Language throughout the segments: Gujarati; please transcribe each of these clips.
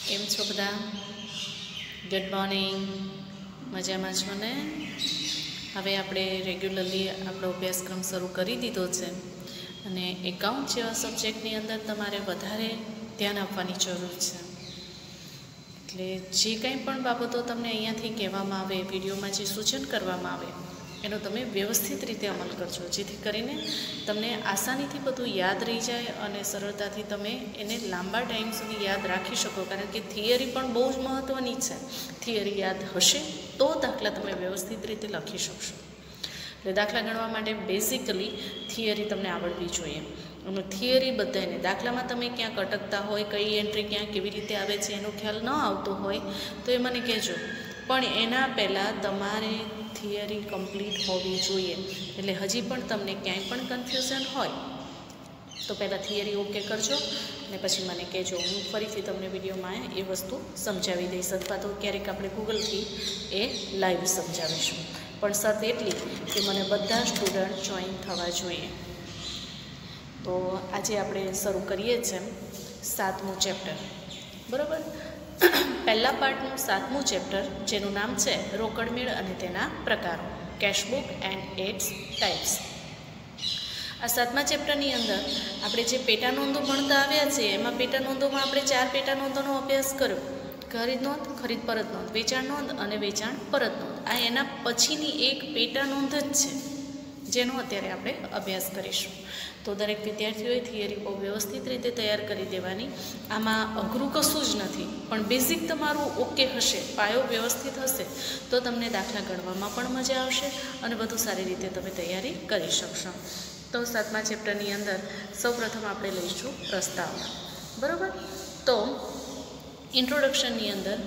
કેમ છો બધા? Good morning. મજામાં છો ને? હવે આપણે રેગ્યુલરલી આપણો અભ્યાસક્રમ શરૂ કરી દીધો છે અને એકાઉન્ટ જેવા સબ્જેક્ટની અંદર તમારે વધારે ધ્યાન આપવાની જરૂર છે. એટલે જે કંઈ પણ બાબતો તમને અહીંયાથી કહેવામાં આવે, વિડીયોમાં જે સૂચન કરવામાં આવે એનો તમે વ્યવસ્થિત રીતે અમલ કરજો, જેથી કરીને તમને આસાનીથી બધું યાદ રહી જાય અને સરળતાથી તમે એને લાંબા ટાઈમ સુધી યાદ રાખી શકો. કારણ કે થિયરી પણ બહુ જ મહત્ત્વની છે. થિયરી યાદ હશે તો દાખલા તમે વ્યવસ્થિત રીતે લખી શકશો. એટલે દાખલા ગણવા માટે બેઝિકલી થિયરી તમને આવડવી જોઈએ. અને થિયરી બધાને દાખલામાં તમે ક્યાંક અટકતા હોય, કઈ એન્ટ્રી ક્યાં કેવી રીતે આવે છે એનો ખ્યાલ ન આવતો હોય તો એ મને કહેજો. પણ એના પહેલાં તમારે થિયરી કમ્પ્લીટ હોવી જોઈએ. એટલે હજી પણ તમને ક્યાંય પણ કન્ફ્યુઝન હોય તો પહેલાં થિયરી ઓકે કરજો અને પછી મને કહેજો. હું ફરીથી તમને વિડીયોમાં એ વસ્તુ સમજાવી દઈશ, અથવા તો ક્યારેક આપણે ગૂગલથી એ લાઈવ સમજાવીશું. પણ શરત એટલી કે મને બધા સ્ટુડન્ટ જોઈન થવા જોઈએ. તો આજે આપણે શરૂ કરીએ છીએ 7મું ચેપ્ટર, બરાબર? પહેલા પાર્ટનું 7મું ચેપ્ટર, જેનું નામ છે રોકડ મેળ અને તેના પ્રકારો, કેશબુક એન્ડ ઇટ્સ ટાઈપ્સ. આ 7મા ચેપ્ટરની અંદર આપણે જે પેટા નોંધો ભણતા આવ્યા છીએ એમાં પેટા નોંધોમાં આપણે 4 પેટા નોંધોનો અભ્યાસ કર્યો: ખરીદ નોંધ, ખરીદ પરત નોંધ, વેચાણ નોંધ અને વેચાણ પરત નોંધ. આ એના પછીની એક પેટા નોંધ જ છે જેનો અત્યારે આપણે અભ્યાસ કરીશું. તો દરેક વિદ્યાર્થીઓએ થિયરી બહુ વ્યવસ્થિત રીતે તૈયાર કરી દેવાની. આમાં અઘરું કશું જ નથી, પણ બેઝિક તમારું ઓકે હશે, પાયો વ્યવસ્થિત હશે તો તમને દાખલા ગણવામાં પણ મજા આવશે અને વધુ સારી રીતે તમે તૈયારી કરી શકશો. તો 7મા ચેપ્ટરની અંદર સૌપ્રથમ આપણે લઈશું પ્રસ્તાવના, બરાબર? તો ઇન્ટ્રોડક્શનની અંદર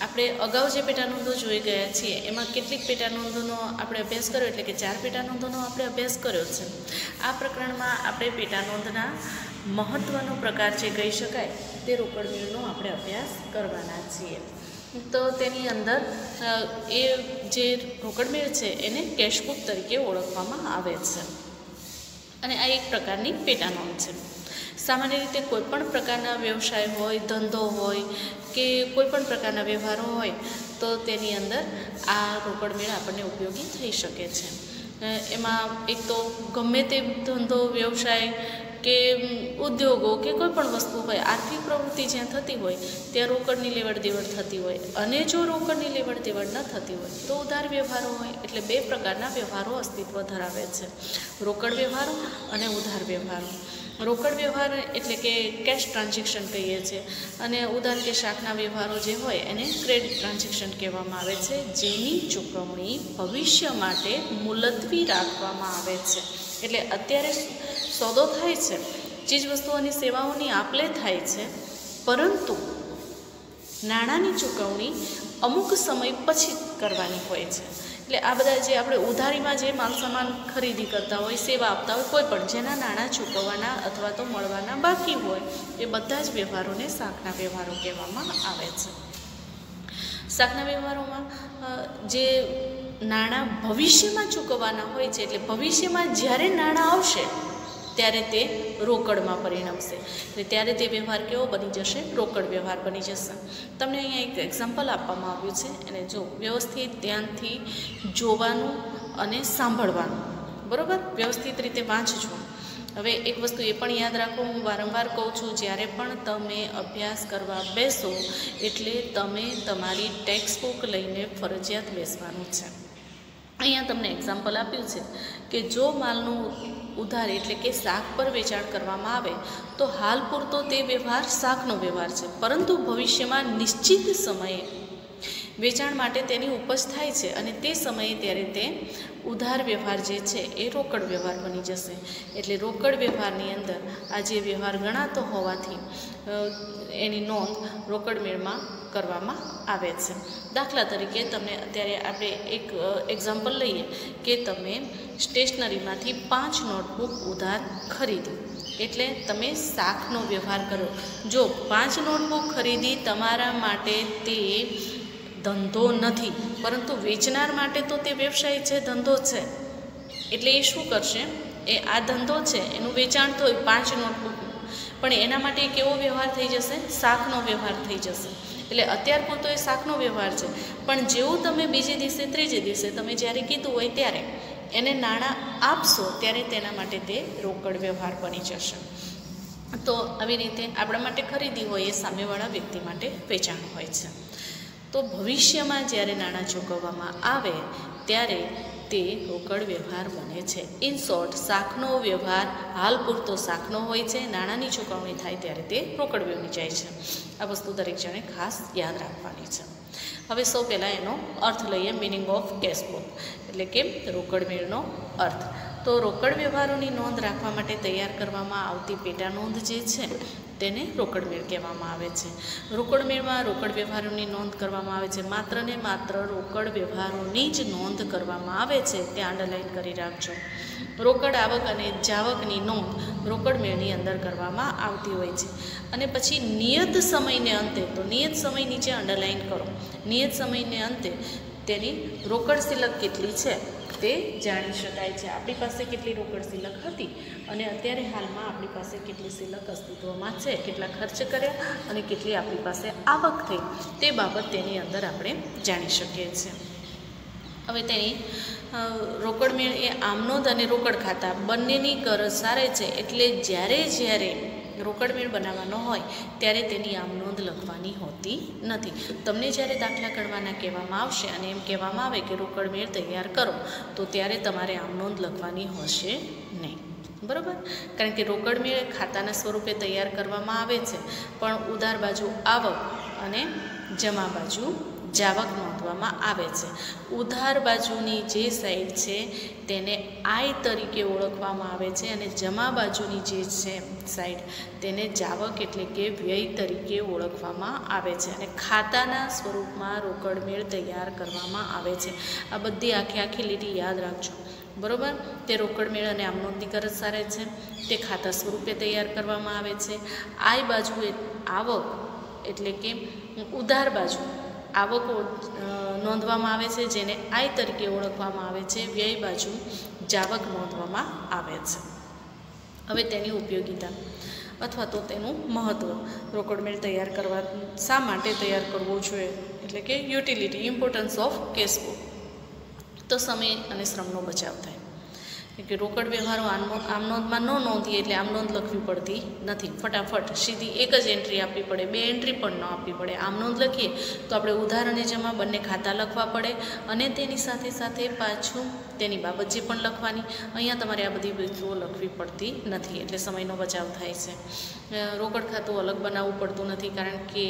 આપણે અગાઉ જે પેટા નોંધો જોઈ ગયા છીએ એમાં કેટલીક પેટા નોંધોનો આપણે અભ્યાસ કર્યો, એટલે કે 4 પેટા નોંધોનો આપણે અભ્યાસ કર્યો છે. આ પ્રકરણમાં આપણે પેટા નોંધના મહત્ત્વનો પ્રકાર જે કહી શકાય તે રોકડ મેળનો આપણે અભ્યાસ કરવાના છીએ. તો તેની અંદર એ જે રોકડ મેળ છે એને કેશબુક તરીકે ઓળખવામાં આવે છે અને આ એક પ્રકારની પેટા નોંધ છે. સામાન્ય રીતે કોઈપણ પ્રકારના વ્યવસાય હોય, ધંધો હોય કે કોઈપણ પ્રકારના વ્યવહારો હોય તો તેની અંદર આ રોકડ મેળ આપણને ઉપયોગી થઈ શકે છે. એમાં એક તો ગમે તે ધંધો, વ્યવસાય કે ઉદ્યોગો કે કોઈ પણ વસ્તુ હોય, આર્થિક પ્રવૃત્તિ જ્યાં થતી હોય ત્યાં રોકડની લેવડ દેવડ થતી હોય, અને જો રોકડની લેવડ દેવડ ન થતી હોય તો ઉધાર વ્યવહારો હોય. એટલે 2 પ્રકારના વ્યવહારો અસ્તિત્વ ધરાવે છે: રોકડ વ્યવહારો અને ઉધાર વ્યવહારો. રોકડ વ્યવહાર એટલે કે કેશ ટ્રાન્ઝેક્શન કહીએ છીએ, અને ઉધાર કે શાકના વ્યવહારો જે હોય એને ક્રેડિટ ટ્રાન્ઝેક્શન કહેવામાં આવે છે, જેની ચૂકવણી ભવિષ્ય માટે મુલતવી રાખવામાં આવે છે. એટલે અત્યારે સોદો થાય છે, ચીજવસ્તુઓની સેવાઓની આપ-લે થાય છે, પરંતુ નાણાંની ચૂકવણી અમુક સમય પછી કરવાની હોય છે. એટલે આ બધા જે આપણે ઉધારીમાં જે માલ સામાન ખરીદી કરતા હોય, સેવા આપતા હોય, કોઈ પણ જેના નાણાં ચૂકવવાના અથવા તો મળવાના બાકી હોય એ બધા જ વ્યવહારોને શાકના વ્યવહારો કહેવામાં આવે છે. શાકના વ્યવહારોમાં જે નાણાં ભવિષ્યમાં ચૂકવવાના હોય છે, એટલે ભવિષ્યમાં જ્યારે નાણાં આવશે ત્યારે તે રોકડમાં પરિણમશે. એટલે ત્યારે તે વ્યવહાર કેવો બની જશે? રોકડ વ્યવહાર બની જશે. તમને અહીંયા એક એક્ઝામ્પલ આપવામાં આવ્યું છે, એને જો વ્યવસ્થિત ધ્યાનથી જોવાનું અને સાંભળવાનું, બરાબર? વ્યવસ્થિત રીતે વાંચજો. હવે એક વસ્તુ એ પણ યાદ રાખો, હું વારંવાર કહું છું, જ્યારે પણ તમે અભ્યાસ કરવા બેસો એટલે તમે તમારી ટેક્સ્ટ બુક લઈને ફરજિયાત બેસવાનું છે. અહીંયા તમને એક્ઝામ્પલ આપ્યું છે કે જો માલનું ઉધાર એટલે કે શાક પર વેચાણ કરવામાં આવે તો હાલ પૂરતો તે વ્યવહાર શાકનો વ્યવહાર છે, પરંતુ ભવિષ્યમાં નિશ્ચિત સમયે વેચાણ માટે તેની ઉપજ થાય છે અને તે સમયે ત્યારે તે ઉધાર વ્યવહાર જે છે એ રોકડ વ્યવહાર બની જશે. એટલે રોકડ વ્યવહારની અંદર આ જે વ્યવહાર ગણાતો હોવાથી એની નોંધ રોકડ મેળમાં કરવામાં આવે છે. દાખલા તરીકે તમને અત્યારે આપણે એક એક્ઝામ્પલ લઈએ કે તમે સ્ટેશનરીમાંથી 5 નોટબુક ઉધાર ખરીદી, એટલે તમે શાકનો વ્યવહાર કરો. જો 5 નોટબુક ખરીદી તમારા માટે તે ધંધો નથી, પરંતુ વેચનાર માટે તો તે વ્યવસાય છે, ધંધો છે. એટલે એ શું કરશે? એ આ ધંધો છે એનું વેચાણ થયું 5 નોટબુક, પણ એના માટે કેવો વ્યવહાર થઈ જશે? શાખનો વ્યવહાર થઈ જશે. એટલે અત્યાર પૂરતો એ શાખનો વ્યવહાર છે, પણ જેવું તમે બીજે દિવસે ત્રીજે દિવસે તમે જ્યારે કીધું હોય ત્યારે એને નાણાં આપશો ત્યારે તેના માટે તે રોકડ વ્યવહાર બની જશે. તો આવી રીતે આપણા માટે ખરીદી હોય એ સામેવાળા વ્યક્તિ માટે વેચાણ હોય છે. તો ભવિષ્યમાં જ્યારે નાણાં ચૂકવવામાં આવે ત્યારે તે રોકડ વ્યવહાર બને છે. ઇન શોર્ટ, શાખનો વ્યવહાર હાલ પૂરતો શાખનો હોય છે, નાણાંની ચૂકવણી થાય ત્યારે તે રોકડ બની જાય છે. આ વસ્તુ દરેક જણે ખાસ યાદ રાખવાની છે. હવે સૌ પહેલાં એનો અર્થ લઈએ, મિનિંગ ઓફ કેશ બુક, એટલે કે રોકડ મેળનો અર્થ. તો રોકડ વ્યવહારોની નોંધ રાખવા માટે તૈયાર કરવામાં આવતી પેટા નોંધ જે છે તેને રોકડ મેળ કહેવામાં આવે છે. રોકડ મેળમાં રોકડ વ્યવહારોની નોંધ કરવામાં આવે છે. માત્ર ને માત્ર રોકડ વ્યવહારોની જ નોંધ કરવામાં આવે છે, ત્યાં અંડરલાઇન કરી રાખજો. રોકડ આવક અને જાવકની નોંધ રોકડ મેળની અંદર કરવામાં આવતી હોય છે. અને પછી નિયત સમયને અંતે, તો નિયત સમય નીચે અંડરલાઇન કરો, નિયત સમયને અંતે તેની રોકડ શિલક કેટલી છે તે જાણી શકાય છે. આપણી પાસે કેટલી રોકડ શિલક હતી અને અત્યારે હાલમાં આપણી પાસે કેટલી શિલક અસ્તિત્વમાં છે, કેટલા ખર્ચ કર્યા અને કેટલી આપણી પાસે આવક થઈ, તે બાબત તેની અંદર આપણે જાણી શકીએ છીએ. હવે તેની રોકડ મેળ એ આમનોંધ અને રોકડ ખાતા બંનેની ગરજ સારે છે. એટલે જ્યારે રોકડ મેળ બનાવવાનો હોય ત્યારે તેની આમનોંધ લખવાની હોતી નથી. તમને જ્યારે દાખલા ગણવાના કહેવામાં આવશે અને એમ કહેવામાં આવે કે રોકડ મેળ તૈયાર કરો, તો ત્યારે તમારે આમનોંધ લખવાની હશે નહીં. બરાબર? કારણ કે રોકડ મેળ ખાતાના સ્વરૂપે તૈયાર કરવામાં આવે છે, પણ ઉધાર બાજુ આવક અને જમા બાજુ જાવક નોંધવામાં આવે છે. ઉધાર બાજુની જે સાઈડ છે તેને આય તરીકે ઓળખવામાં આવે છે અને જમા બાજુની જે છે સાઈડ તેને જાવક એટલે કે વ્યય તરીકે ઓળખવામાં આવે છે. અને ખાતાના સ્વરૂપમાં રોકડ મેળ તૈયાર કરવામાં આવે છે. આ બધી આખી લીટી યાદ રાખજો. બરાબર? તે રોકડ મેળ અને આમનોંધની ગરજ સારે છે, તે ખાતા સ્વરૂપે તૈયાર કરવામાં આવે છે. આય બાજુ આવક એટલે કે ઉધાર બાજુ આવક નોંધવામાં આવે છે, જેને આય તરીકે ઓળખવામાં આવે છે. વ્યય બાજુ જાવક નોંધવામાં આવે છે. હવે તેની ઉપયોગિતા અથવા તો તેનું મહત્ત્વ, રોકડ મેળ તૈયાર કરવા શા માટે તૈયાર કરવો જોઈએ, એટલે કે utility, importance of cash book. તો સમય અને શ્રમનો બચાવ થાય. કે રોકડ વ્યવહારો આમનોંધમાં ન નોંધીએ એટલે આમનોંધ લખવી પડતી નથી. ફટાફટ સીધી એક જ એન્ટ્રી આપવી પડે, બે એન્ટ્રી પણ ન આપવી પડે. આમનોંધ લખીએ તો આપણે ઉધાર અને જમા બંને ખાતા લખવા પડે અને તેની સાથે સાથે પાછું તેની બાબત જે પણ લખવાની, અહીંયા તમારે આ બધી વસ્તુઓ લખવી પડતી નથી, એટલે સમયનો બચાવ થાય છે. રોકડ ખાતું અલગ બનાવવું પડતું નથી, કારણ કે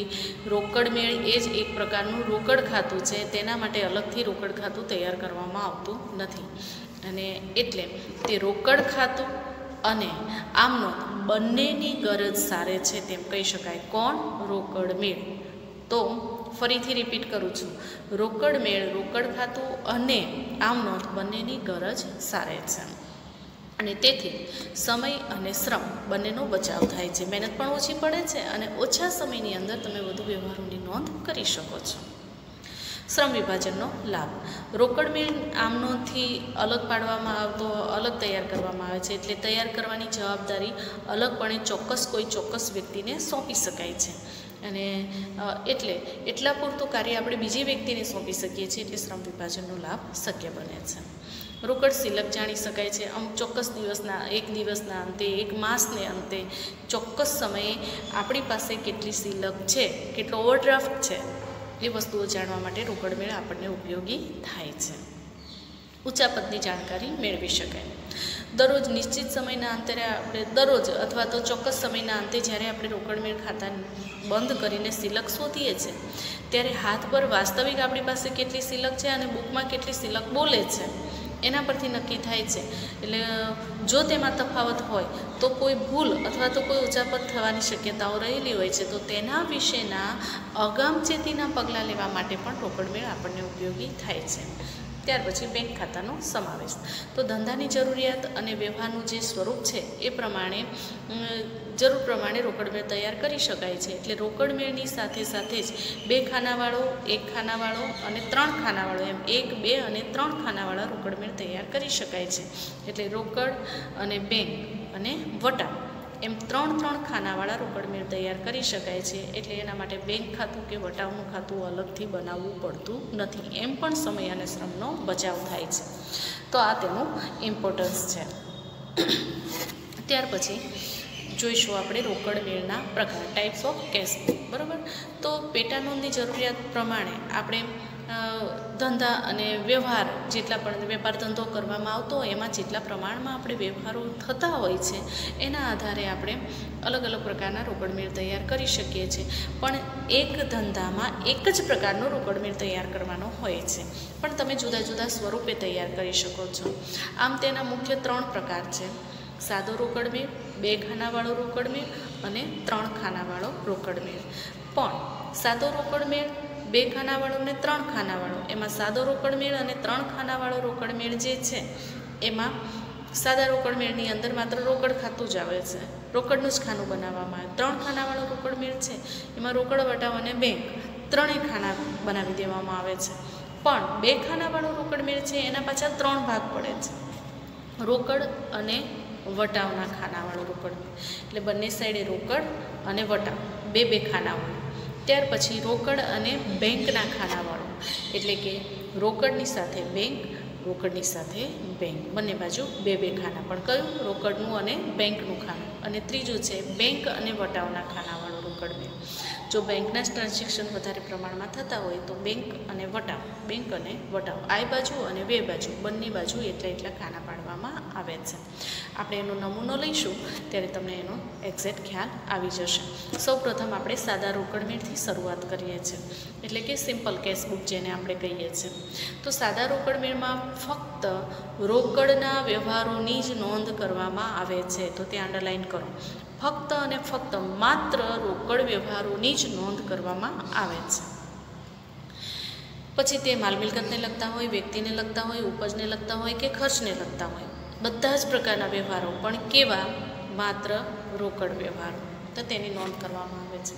રોકડ મેળ એ જ એક પ્રકારનું રોકડ ખાતું છે, તેના માટે અલગથી રોકડ ખાતું તૈયાર કરવામાં આવતું નથી. અને એટલે તે રોકડ ખાતું અને આમનોંધ બંનેની ગરજ સારે છે તેમ કહી શકાય. કોણ? રોકડ મેળ. તો ફરીથી રિપીટ કરું છું, રોકડ મેળ, રોકડ ખાતું અને આમનોંધ બંનેની ગરજ સારે છે અને તેથી સમય અને શ્રમ બંનેનો બચાવ થાય છે. મહેનત પણ ઓછી પડે છે અને ઓછા સમયની અંદર તમે વધુ વ્યવહારોની નોંધ કરી શકો છો. શ્રમ વિભાજનનો લાભ, રોકડ મેળ આમનોંધથી અલગ પાડવામાં આવતો, અલગ તૈયાર કરવામાં આવે છે, એટલે તૈયાર કરવાની જવાબદારી અલગપણે કોઈ ચોક્કસ વ્યક્તિને સોંપી શકાય છે. અને એટલે એટલા પૂરતું કાર્ય આપણે બીજી વ્યક્તિને સોંપી શકીએ છીએ, એટલે શ્રમ વિભાજનનો લાભ શક્ય બને છે. રોકડ શિલક જાણી શકાય છે. અમુક ચોક્કસ એક દિવસના અંતે, એક માસને અંતે, ચોક્કસ સમયે આપણી પાસે કેટલી શિલક છે, કેટલો ઓવરડ્રાફ્ટ છે, એ વસ્તુઓ જાણવા માટે રોકડ મેળ આપણને ઉપયોગી થાય છે. ઊંચા પદની જાણકારી મેળવી શકાય. દરરોજ નિશ્ચિત સમયના અંતરે આપણે દરરોજ અથવા તો ચોક્કસ સમયના અંતે જ્યારે આપણે રોકડ મેળ ખાતા બંધ કરીને શિલક શોધીએ છીએ, ત્યારે હાથ પર વાસ્તવિક આપણી પાસે કેટલી શિલક છે અને બુકમાં કેટલી શિલક બોલે છે એના પરથી નક્કી થાય છે. એટલે જો તેમાં તફાવત હોય તો કોઈ ભૂલ અથવા તો કોઈ ઉચાપત થવાની શક્યતાઓ રહેલી હોય છે, તો તેના વિશેના અગમચેતીના પગલાં લેવા માટે પણ રોકડ મેળ આપણને ઉપયોગી થાય છે. ત્યાર પછી બેંક ખાતાનો સમાવેશ. તો ધંધાની જરૂરિયાત અને વ્યવહારનું જે સ્વરૂપ છે એ પ્રમાણે જરૂર પ્રમાણે રોકડ મેળ તૈયાર કરી શકાય છે. એટલે રોકડ મેળની સાથે સાથે જ 2 ખાનાવાળો, 1 ખાનાવાળો અને 3 ખાનાવાળો, એમ 1, 2 અને 3 ખાનાવાળા રોકડ મેળ તૈયાર કરી શકાય છે. એટલે રોકડ અને બેંક અને વટા એમ 3 ખાનાવાળા રોકડ મેળ તૈયાર કરી શકાય છે. એટલે એના માટે બેંક ખાતું કે વટાવનું ખાતું અલગથી બનાવવું પડતું નથી. એમ પણ સમય અને શ્રમનો બચાવ થાય છે. તો આ તેનું ઇમ્પોર્ટન્સ છે. ત્યાર પછી જોઈશું આપણે રોકડ મેળના પ્રકાર, ટાઈપ્સ ઓફ કેશ બુક. બરાબર. તો પેટા નોંધની જરૂરિયાત પ્રમાણે આપણે ધંધા અને વ્યવહાર જેટલા પણ વેપાર ધંધો કરવામાં આવતો હોય એમાં જેટલા પ્રમાણમાં આપણે વ્યવહારો થતા હોય છે એના આધારે આપણે અલગ અલગ પ્રકારના રોકડમેળ તૈયાર કરી શકીએ છીએ. પણ એક ધંધામાં એક જ પ્રકારનો રોકડમેળ તૈયાર કરવાનો હોય છે, પણ તમે જુદા જુદા સ્વરૂપે તૈયાર કરી શકો છો. આમ તેના મુખ્ય 3 પ્રકાર છે: સાદો રોકડમેળ, 2 ખાનાવાળો રોકડમેળ અને 3 ખાનાવાળો રોકડમેળ. પણ સાદો રોકડમેળ, 2 ખાનાવાળો અને 3 ખાનાવાળો, એમાં સાદો રોકડમેળ અને 3 ખાનાવાળો રોકડમેળ જે છે એમાં સાદા રોકડમેળની અંદર માત્ર રોકડ ખાતું જ આવે છે, રોકડનું જ ખાનું બનાવવામાં આવે. 3 ખાનાવાળો રોકડમેળ છે એમાં રોકડ, વટાવ અને બેંક ત્રણેય ખાના બનાવી દેવામાં આવે છે. પણ 2 ખાનાવાળો રોકડમેળ છે એના પાછા 3 ભાગ પડે છે: રોકડ અને વટાવના ખાનાવાળો રોકડમેળ. એટલે બંને સાઈડે રોકડ અને વટાવ 2 ખાના હોય. ત્યાર પછી રોકડ અને બેંકના ખાનાવાળો, એટલે કે રોકડની સાથે બેંક, રોકડની સાથે બેંક, બંને બાજુ 2 ખાના, પણ કયું? રોકડનું અને બેંકનું ખાનું. અને ત્રીજું છે બેંક અને વટાવના ખાનાવાળો રોકડમેળ. જો બેંકના જ ટ્રાન્ઝેક્શન વધારે પ્રમાણમાં થતા હોય તો બેંક અને વટાવ, બેંક અને વટાવ આ બાજુ અને 2 બાજુ બંને બાજુ એટલા ખાના પાડવામાં આવે છે. આપણે એનો નમૂનો લઈશું ત્યારે તમને એનો એક્ઝેક્ટ ખ્યાલ આવી જશે. સૌપ્રથમ આપણે સાદા રોકડમેળથી શરૂઆત કરીએ છીએ, એટલે કે સિમ્પલ કેશ બુક જેને આપણે કહીએ છીએ. તો સાદા રોકડમેળમાં ફક્ત રોકડના વ્યવહારોની જ નોંધ કરવામાં આવે છે. તો ત્યાં અંડરલાઇન કરો. ફક્ત અને ફક્ત માત્ર રોકડ વ્યવહારોની જ નોંધ કરવામાં આવે છે. પછી તે માલ મિલકતને લગતા હોય, વ્યક્તિને લગતા હોય, ઉપજને લગતા હોય કે ખર્ચને લગતા હોય, બધા જ પ્રકારના વ્યવહારો. પણ કેવા? માત્ર રોકડ વ્યવહારો. તો તેની નોંધ કરવામાં આવે છે,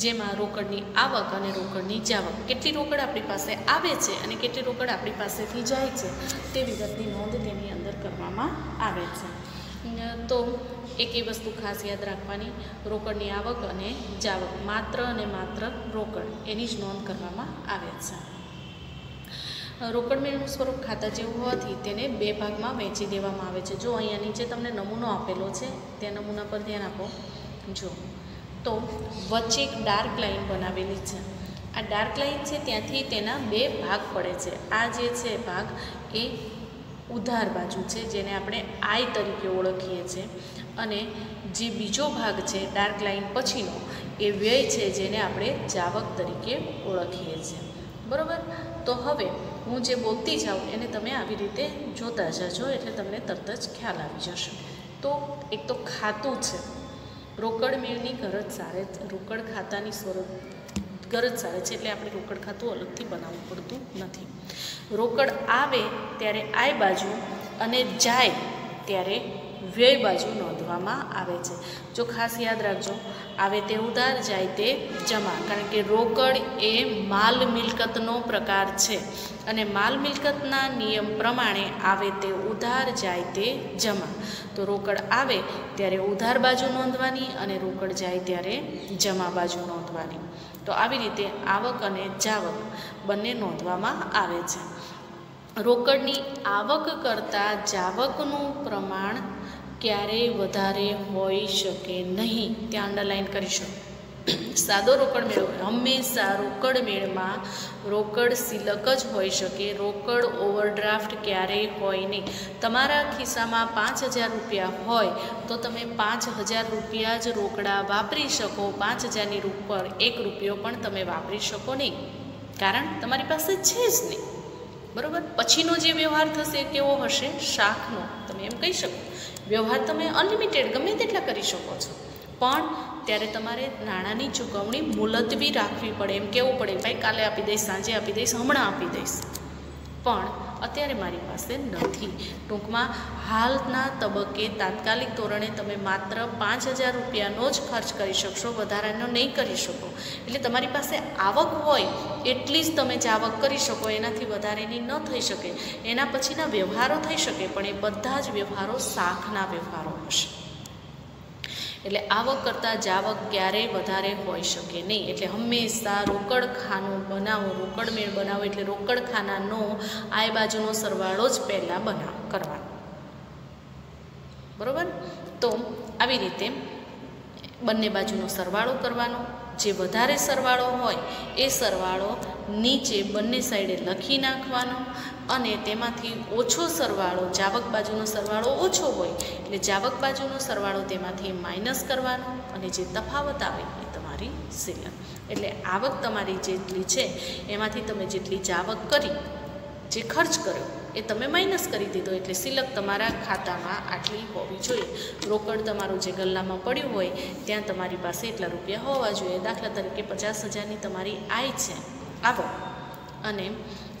જેમાં રોકડની આવક અને રોકડની જાવક, કેટલી રોકડ આપણી પાસે આવે છે અને કેટલી રોકડ આપણી પાસેથી જાય છે તે વિગતની નોંધ તેની અંદર કરવામાં આવે છે. તો એક એ વસ્તુ ખાસ યાદ રાખવાની, રોકડની આવક અને જાવક, માત્ર અને માત્ર રોકડ, એની જ નોંધ કરવામાં આવે છે. રોકડમેળનું સ્વરૂપ ખાતા જેવું હોવાથી તેને 2 ભાગમાં વહેંચી દેવામાં આવે છે. જો અહીંયા નીચે તમને નમૂનો આપેલો છે, તે નમૂના પર ધ્યાન આપો. જો તો વચ્ચે એક ડાર્ક લાઈન બનાવેલી છે. આ ડાર્ક લાઈન છે ત્યાંથી તેના 2 ભાગ પડે છે. આ જે છે ભાગ એ ઉધાર બાજુ છે, જેને આપણે આઈ તરીકે ઓળખીએ છીએ, અને જે બીજો ભાગ છે ડાર્ક લાઈન પછીનો એ વ્યય છે, જેને આપણે જાવક તરીકે ઓળખીએ છીએ. બરાબર. તો હવે હું જે બોલતી જાઉં એને તમે આવી રીતે જોતા જજો, એટલે તમને તરત જ ખ્યાલ આવી જશે. તો એક તો ખાતું છે, રોકડ મેળની ગરજ સારે, રોકડ ખાતાની સ્વરૂપ ગરજ સારે છે, એટલે આપણે રોકડ ખાતું અલગથી બનાવવું પડતું નથી. રોકડ આવે ત્યારે આય બાજુ અને જાય ત્યારે વ્યય બાજુ નોંધવામાં આવે છે. જો ખાસ યાદ રાખજો, આવે તે ઉધાર, જાય તે જમા, કારણ કે રોકડ એ માલ મિલકતનો પ્રકાર છે અને માલ મિલકતના નિયમ પ્રમાણે આવે તે ઉધાર, જાય તે જમા. તો રોકડ આવે ત્યારે ઉધાર બાજુ નોંધવાની અને રોકડ જાય ત્યારે જમા બાજુ નોંધવાની. તો આવી રીતે આવક અને જાવક બંને નોંધવામાં આવે છે. રોકડની આવક કરતાં જાવકનું પ્રમાણ ક્યારેય વધારે હોઈ શકે નહીં. ત્યાં અંડરલાઇન કરીશું. સાદો રોકડ મેળ હંમેશા રોકડ મેળમાં રોકડ સિલક જ હોઈ શકે, રોકડ ઓવરડ્રાફ્ટ ક્યારેય હોય નહીં. તમારા ખિસ્સામાં 5000 રૂપિયા હોય તો તમે 5000 રૂપિયા જ રોકડા વાપરી શકો. 5000ની ઉપર 1 રૂપિયો પણ તમે વાપરી શકો નહીં, કારણ તમારી પાસે છે જ નહીં. બરાબર. પછીનો જે વ્યવહાર થશે કેવો હશે? શાખનો. તમે એમ કહી શકો વ્યવહાર તમે અનલિમિટેડ ગમે તેટલા કરી શકો છો, પણ ત્યારે તમારે નાણાંની ચૂકવણી મુલતવી રાખવી પડે. એમ કહેવું પડે, ભાઈ કાલે આપી દઈશ, સાંજે આપી દઈશ, હમણાં આપી દઈશ, પણ અત્યારે મારી પાસે નથી. ટૂંકમાં હાલના તબક્કે તાત્કાલિક ધોરણે તમે માત્ર 5000 રૂપિયાનો જ ખર્ચ કરી શકશો, વધારાનો નહીં કરી શકો. એટલે તમારી પાસે આવક હોય એટલી જ તમે જાવક કરી શકો, એનાથી વધારેની ન થઈ શકે. એના પછીના વ્યવહારો થઈ શકે, પણ એ બધા જ વ્યવહારો શાખના વ્યવહારો હશે. એટલે આવક કરતાં જાવક ક્યારેય વધારે હોઈ શકે નહીં. એટલે હંમેશા રોકડ ખાનું બનાવો, રોકડ મેળ બનાવો એટલે રોકડ ખાનાનો આય બાજુનો સરવાળો જ પહેલાં કરવાનો. બરાબર? તો આવી રીતે બંને બાજુનો સરવાળો કરવાનો. જે વધારે સરવાળો હોય એ સરવાળો નીચે બંને સાઈડે લખી નાખવાનો અને તેમાંથી ઓછો સરવાળો, જાવક બાજુનો સરવાળો ઓછો હોય એટલે જાવક બાજુનો સરવાળો તેમાંથી માઇનસ કરવાનો અને જે તફાવત આવે એ તમારી સિલક. એટલે આવક તમારી જેટલી છે એમાંથી તમે જેટલી જાવક કરી, જે ખર્ચ કર્યો એ તમે માઇનસ કરી દીધો એટલે સિલક તમારા ખાતામાં આટલી હોવી જોઈએ. રોકડ તમારું જે ગલ્લામાં પડ્યું હોય ત્યાં તમારી પાસે એટલા રૂપિયા હોવા જોઈએ. દાખલા તરીકે 50,000ની તમારી આય છે, આવક, અને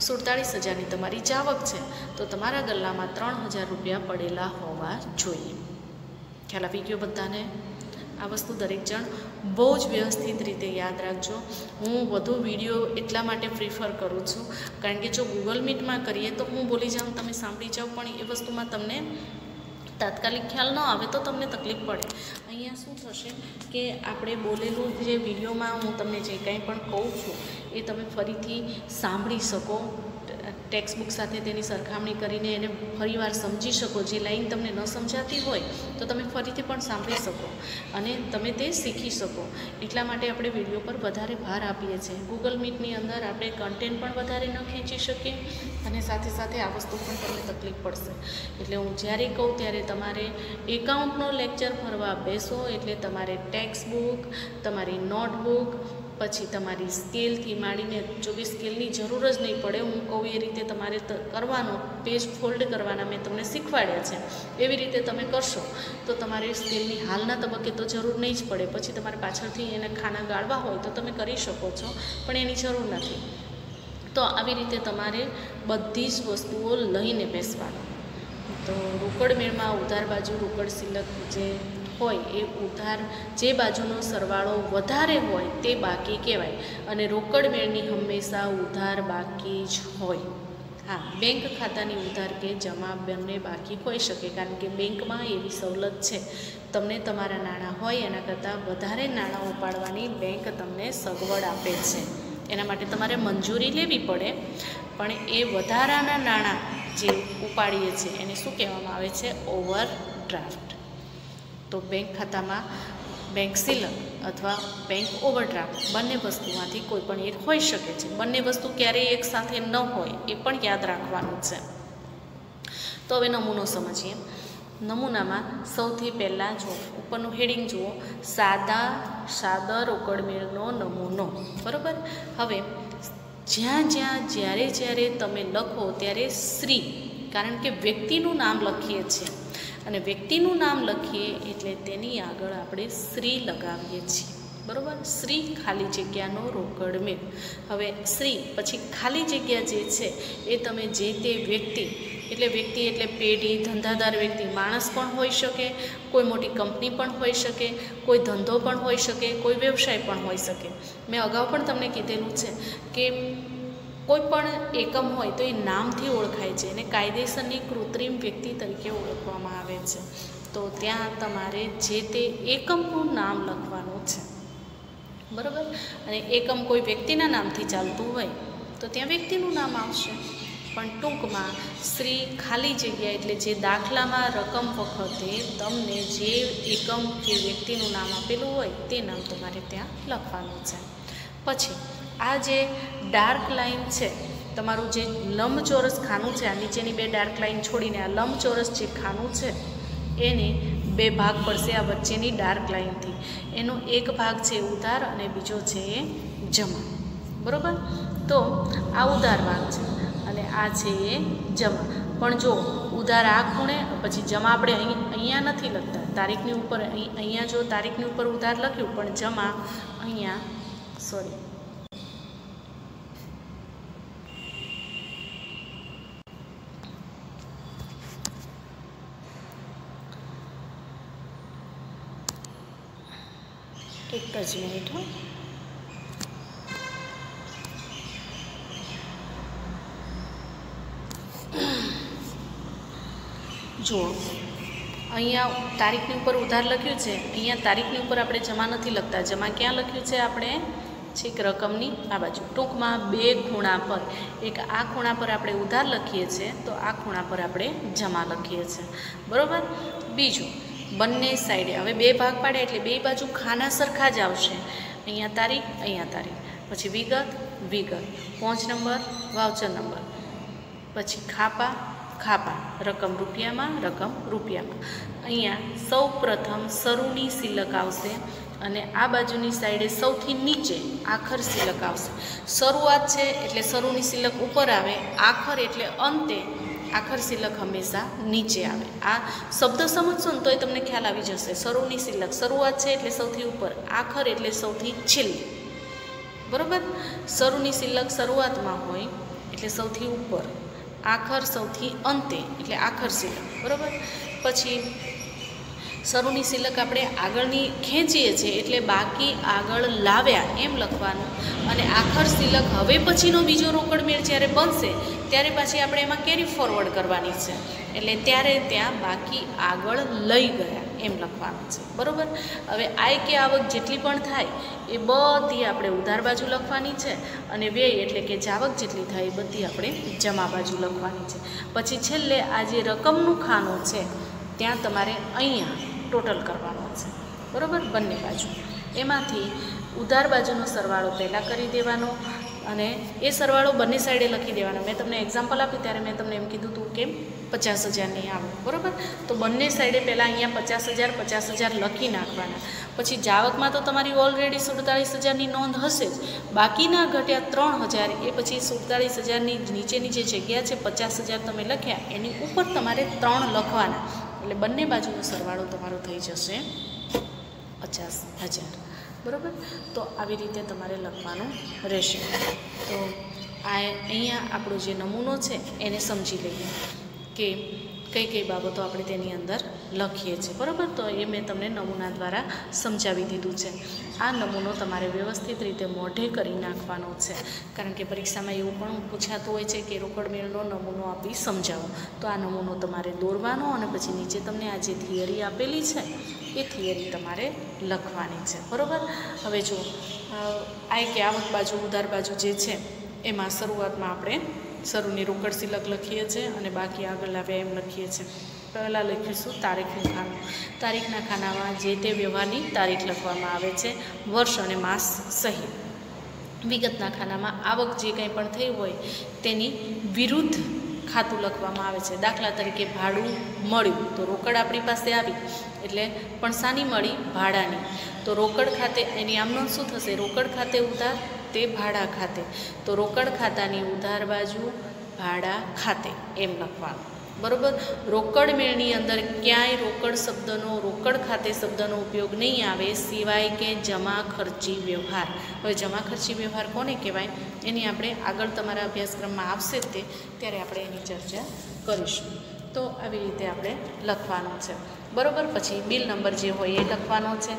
47,000ની તમારી જાવક છે, તો તમારા ગલ્લામાં 3,000 રૂપિયા પડેલા હોવા જોઈએ. ખ્યાલ આવી ગયો બધાને? આ વસ્તુ દરેક જણ બહુ જ વ્યવસ્થિત રીતે યાદ રાખજો. હું વધુ વિડીયો એટલા માટે પ્રિફર કરું છું કારણ કે જો ગૂગલ મીટમાં કરીએ તો હું બોલી જાઉં, તમે સાંભળી જાઓ, પણ એ વસ્તુમાં તમને તાત્કાલિક ખ્યાલ ન આવે તો તમને તકલીફ પડે. અહીંયા શું થશે કે આપણે બોલેલું જે વિડીયોમાં હું તમને જે કંઈ પણ કહું છું એ તમે ફરીથી સાંભળી શકો, ટેક્સ્ટ બુક સાથે તેની સરખામણી કરીને એને ફરીવાર સમજી શકો. જે લાઈન તમને ન સમજાતી હોય તો તમે ફરીથી પણ સાંભળી શકો અને તમે તે શીખી શકો. એટલા માટે આપણે વિડીયો પર વધારે ભાર આપીએ છીએ. ગૂગલ મીટની અંદર આપણે કન્ટેન્ટ પણ વધારે ન ખેંચી શકીએ અને સાથે સાથે આ વસ્તુ પણ તમને તકલીફ પડશે. એટલે હું જ્યારે કહું ત્યારે તમારે એકાઉન્ટનો લેક્ચર ભરવા બેસો એટલે તમારે ટેક્સ્ટ બુક, તમારી નોટબુક, પછી તમારી સ્કેલથી માંડીને, જો કે સ્કેલની જરૂર જ નહીં પડે, હું કહું એ રીતે તમારે કરવાનો, પેજ ફોલ્ડ કરવાના મેં તમને શીખવાડ્યા છે, એવી રીતે તમે કરશો તો તમારે સ્કેલની હાલના તબક્કે તો જરૂર નહીં જ પડે. પછી તમારે પાછળથી એને ખાના ગાળવા હોય તો તમે કરી શકો છો, પણ એની જરૂર નથી. તો આવી રીતે તમારે બધી જ વસ્તુઓ લઈને બેસવાનું. તો રોકડ મેળમાં ઉધાર બાજુ રોકડ સિલક જે હોય એ ઉધાર, જે બાજુનો સરવાળો વધારે હોય તે બાકી કહેવાય અને રોકડ મેળની હંમેશા ઉધાર બાકી જ હોય. હા, બેંક ખાતાની ઉધાર કે જમા બંને બાકી હોઈ શકે કારણ કે બેંકમાં એવી સવલત છે, તમને તમારા નાણાં હોય એના કરતાં વધારે નાણાં ઉપાડવાની બેંક તમને સગવડ આપે છે. એના માટે તમારે મંજૂરી લેવી પડે, પણ એ વધારાના નાણાં જે ઉપાડીએ છીએ એને શું કહેવામાં આવે છે? ઓવરડ્રાફ્ટ. તો બેંક ખાતામાં બેંક સિલક અથવા બેંક ઓવરડ્રાફ્ટ બંને વસ્તુમાંથી કોઈ પણ એક હોઈ શકે છે. બંને વસ્તુ ક્યારેય એકસાથે ન હોય એ પણ યાદ રાખવાનું છે. તો હવે નમૂનો સમજીએ. નમૂનામાં સૌથી પહેલાં જો ઉપરનું હેડિંગ જુઓ, સાદા રોકડ મેળનો નમૂનો. બરાબર? હવે જ્યારે તમે લખો ત્યારે શ્રી, કારણ કે વ્યક્તિનું નામ લખીએ છીએ અને વ્યક્તિનું નામ લખીએ એટલે તેની આગળ આપણે શ્રી લગાવીએ છીએ. બરાબર? શ્રી ખાલી જગ્યાનો રોકડ મેળ. હવે શ્રી પછી ખાલી જગ્યા જે છે એ તમે જે તે વ્યક્તિ એટલે પેઢી, ધંધાદાર વ્યક્તિ, માણસ પણ હોઈ શકે, કોઈ મોટી કંપની પણ હોઈ શકે, કોઈ ધંધો પણ હોઈ શકે, કોઈ વ્યવસાય પણ હોઈ શકે. મેં અગાઉ પણ તમને કીધેલું છે કે કોઈ પણ એકમ હોય તો એ નામથી ઓળખાય છે અને કાયદેસરની કૃત્રિમ વ્યક્તિ તરીકે ઓળખવામાં આવે છે. તો ત્યાં તમારે જે તે એકમનું નામ લખવાનું છે. બરાબર? અને એકમ કોઈ વ્યક્તિના નામથી ચાલતું હોય તો ત્યાં વ્યક્તિનું નામ આવશે, પણ ટૂંકમાં શ્રી ખાલી જગ્યા એટલે જે દાખલામાં રકમ વખતે તમને જે એકમ કે વ્યક્તિનું નામ આપેલું હોય તે નામ તમારે ત્યાં લખવાનું છે. પછી આ જે ડાર્ક લાઇન છે, તમારું જે લંબચોરસ ખાનું છે, આ નીચેની બે ડાર્ક લાઇન છોડીને આ લંબચોરસ જે ખાનું છે એને બે ભાગ પડશે આ વચ્ચેની ડાર્ક લાઇનથી. એનો એક ભાગ છે ઉધાર અને બીજો છે જમા. બરાબર? તો આ ઉધાર ભાગ છે અને આ છે એ જમા. પણ જો ઉધાર આ ખૂણે, પછી જમા આપણે અહીંયા નથી લખતા, તારીખની ઉપર અહીંયા જો તારીખની ઉપર ઉધાર લખ્યું પણ જમા અહીંયા, સોરી, એક જ મિનિટ હો. જુઓ, અહીંયા તારીખની ઉપર ઉધાર લખ્યું છે, અહીંયા તારીખની ઉપર આપણે જમા નથી લખતા. જમા ક્યાં લખ્યું છે? આપણે છેક રકમની આ બાજુ ટૂંકમાં બે ખૂણા પર, એક આ ખૂણા પર આપણે ઉધાર લખીએ છીએ તો આ ખૂણા પર આપણે જમા લખીએ છીએ. બરાબર. બીજું, બંને સાઈડે હવે બે ભાગ પાડ્યા એટલે બે બાજુ ખાના સરખા જ આવશે. અહીંયા તારીખ, અહીંયા તારીખ, પછી વિગત, પહોંચ નંબર, વાઉચર નંબર, પછી ખાપા, રકમ રૂપિયામાં. અહીંયા સૌ પ્રથમ શરૂની સિલક આવશે અને આ બાજુની સાઈડે સૌથી નીચે આખર સિલક આવશે. શરૂઆત છે એટલે શરૂની સિલક ઉપર આવે, આખર એટલે અંતે આખર સિલક હંમેશા નીચે આવે. આ શબ્દ સમજશો ને તોય તમને ખ્યાલ આવી જશે. શરૂની સિલક શરૂઆત છે એટલે સૌથી ઉપર, આખર એટલે સૌથી છેલ્લી. બરાબર. શરૂની સિલક શરૂઆતમાં હોય એટલે સૌથી ઉપર, આખર સૌથી અંતે એટલે આખર સિલક. બરાબર. પછી શરૂની સિલક આપણે આગળની ખેંચીએ છીએ એટલે બાકી આગળ લાવ્યા એમ લખવાનું, અને આખર સિલક હવે પછીનો બીજો રોકડ મેળ જ્યારે બનશે ત્યારે પાછી આપણે એમાં કેરી ફોરવર્ડ કરવાની છે, એટલે ત્યારે ત્યાં બાકી આગળ લઈ ગયા એમ લખવાનું છે. બરાબર. હવે આય કે આવક જેટલી પણ થાય એ બધી આપણે ઉધાર બાજુ લખવાની છે, અને વ્યય એટલે કે જાવક જેટલી થાય એ બધી આપણે જમા બાજુ લખવાની છે. પછી છેલ્લે આ જે રકમનું ખાનું છે ત્યાં તમારે અહીંયા ટોટલ કરવાનો છે. બરાબર. બંને બાજુ એમાંથી ઉધાર બાજુનો સરવાળો પહેલાં કરી દેવાનો અને એ સરવાળો બંને સાઈડે લખી દેવાનો. મેં તમને એક્ઝામ્પલ આપી ત્યારે મેં તમને એમ કીધું હતું કે 50,000 નહીં આવે. બરાબર. તો બંને સાઈડે પહેલાં અહીંયા 50,000 લખી નાખવાના. પછી જાવકમાં તો તમારી ઓલરેડી 47,000ની નોંધ હશે જ, બાકીના ઘટ્યા 3,000 એ પછી 47,000ની નીચેની જે જગ્યા છે 50,000 તમે લખ્યા એની ઉપર તમારે 3 લખવાના, એટલે બંને બાજુનો સરવાળો તમારો થઈ જશે 50,000. બરાબર. તો આવી રીતે તમારે લખવાનું રહેશે. તો આ અહીંયા આપણો જે નમૂનો છે એને સમજી લઈએ કે કઈ કઈ બાબતો આપણે તેની અંદર લખીએ છીએ. બરાબર. તો એ મેં તમને નમૂના દ્વારા સમજાવી દીધું છે. આ નમૂનો તમારે વ્યવસ્થિત રીતે મોઢે કરી નાખવાનો છે, કારણ કે પરીક્ષામાં એવું પણ પૂછાતું હોય છે કે રોકડ મેળનો નમૂનો આપી સમજાવો. તો આ નમૂનો તમારે દોરવાનો અને પછી નીચે તમને આ જે થિયરી આપેલી છે એ થિયરી તમારે લખવાની છે. બરાબર. હવે જો આય કે આવક બાજુ ઉધાર બાજુ જે છે એમાં શરૂઆતમાં આપણે શરૂની રોકડ સિલક લખીએ છીએ અને બાકી આગળ આવ્યા એમ લખીએ છીએ. પહેલાં લખીશું તારીખનું ખાનું. તારીખના ખાનામાં જે તે વ્યવહારની તારીખ લખવામાં આવે છે, વર્ષ અને માસ સહિત. વિગતના ખાનામાં આવક જે કંઈ પણ થઈ હોય તેની વિરુદ્ધ ખાતું લખવામાં આવે છે. દાખલા તરીકે ભાડું મળ્યું તો રોકડ આપણી પાસે આવી એટલે પણ શાની મળી? ભાડાની. તો રોકડ ખાતે એની આમ નોંધ શું થશે? રોકડ ખાતે ઉધાર તે ભાડા ખાતે. તો રોકડ ખાતાની ઉધાર બાજુ ભાડા ખાતે એમ લખવાનું. બરાબર. રોકડ મેળની અંદર ક્યાંય રોકડ ખાતે શબ્દનો ઉપયોગ નહીં આવે સિવાય કે જમા ખર્ચી વ્યવહાર. હવે જમા ખર્ચી વ્યવહાર કોને કહેવાય એની આપણે આગળ તમારા અભ્યાસક્રમમાં આવશે તે ત્યારે આપણે એની ચર્ચા કરીશું. તો આવી રીતે આપણે લખવાનું છે. બરાબર. પછી બિલ નંબર જે હોય એ લખવાનો છે.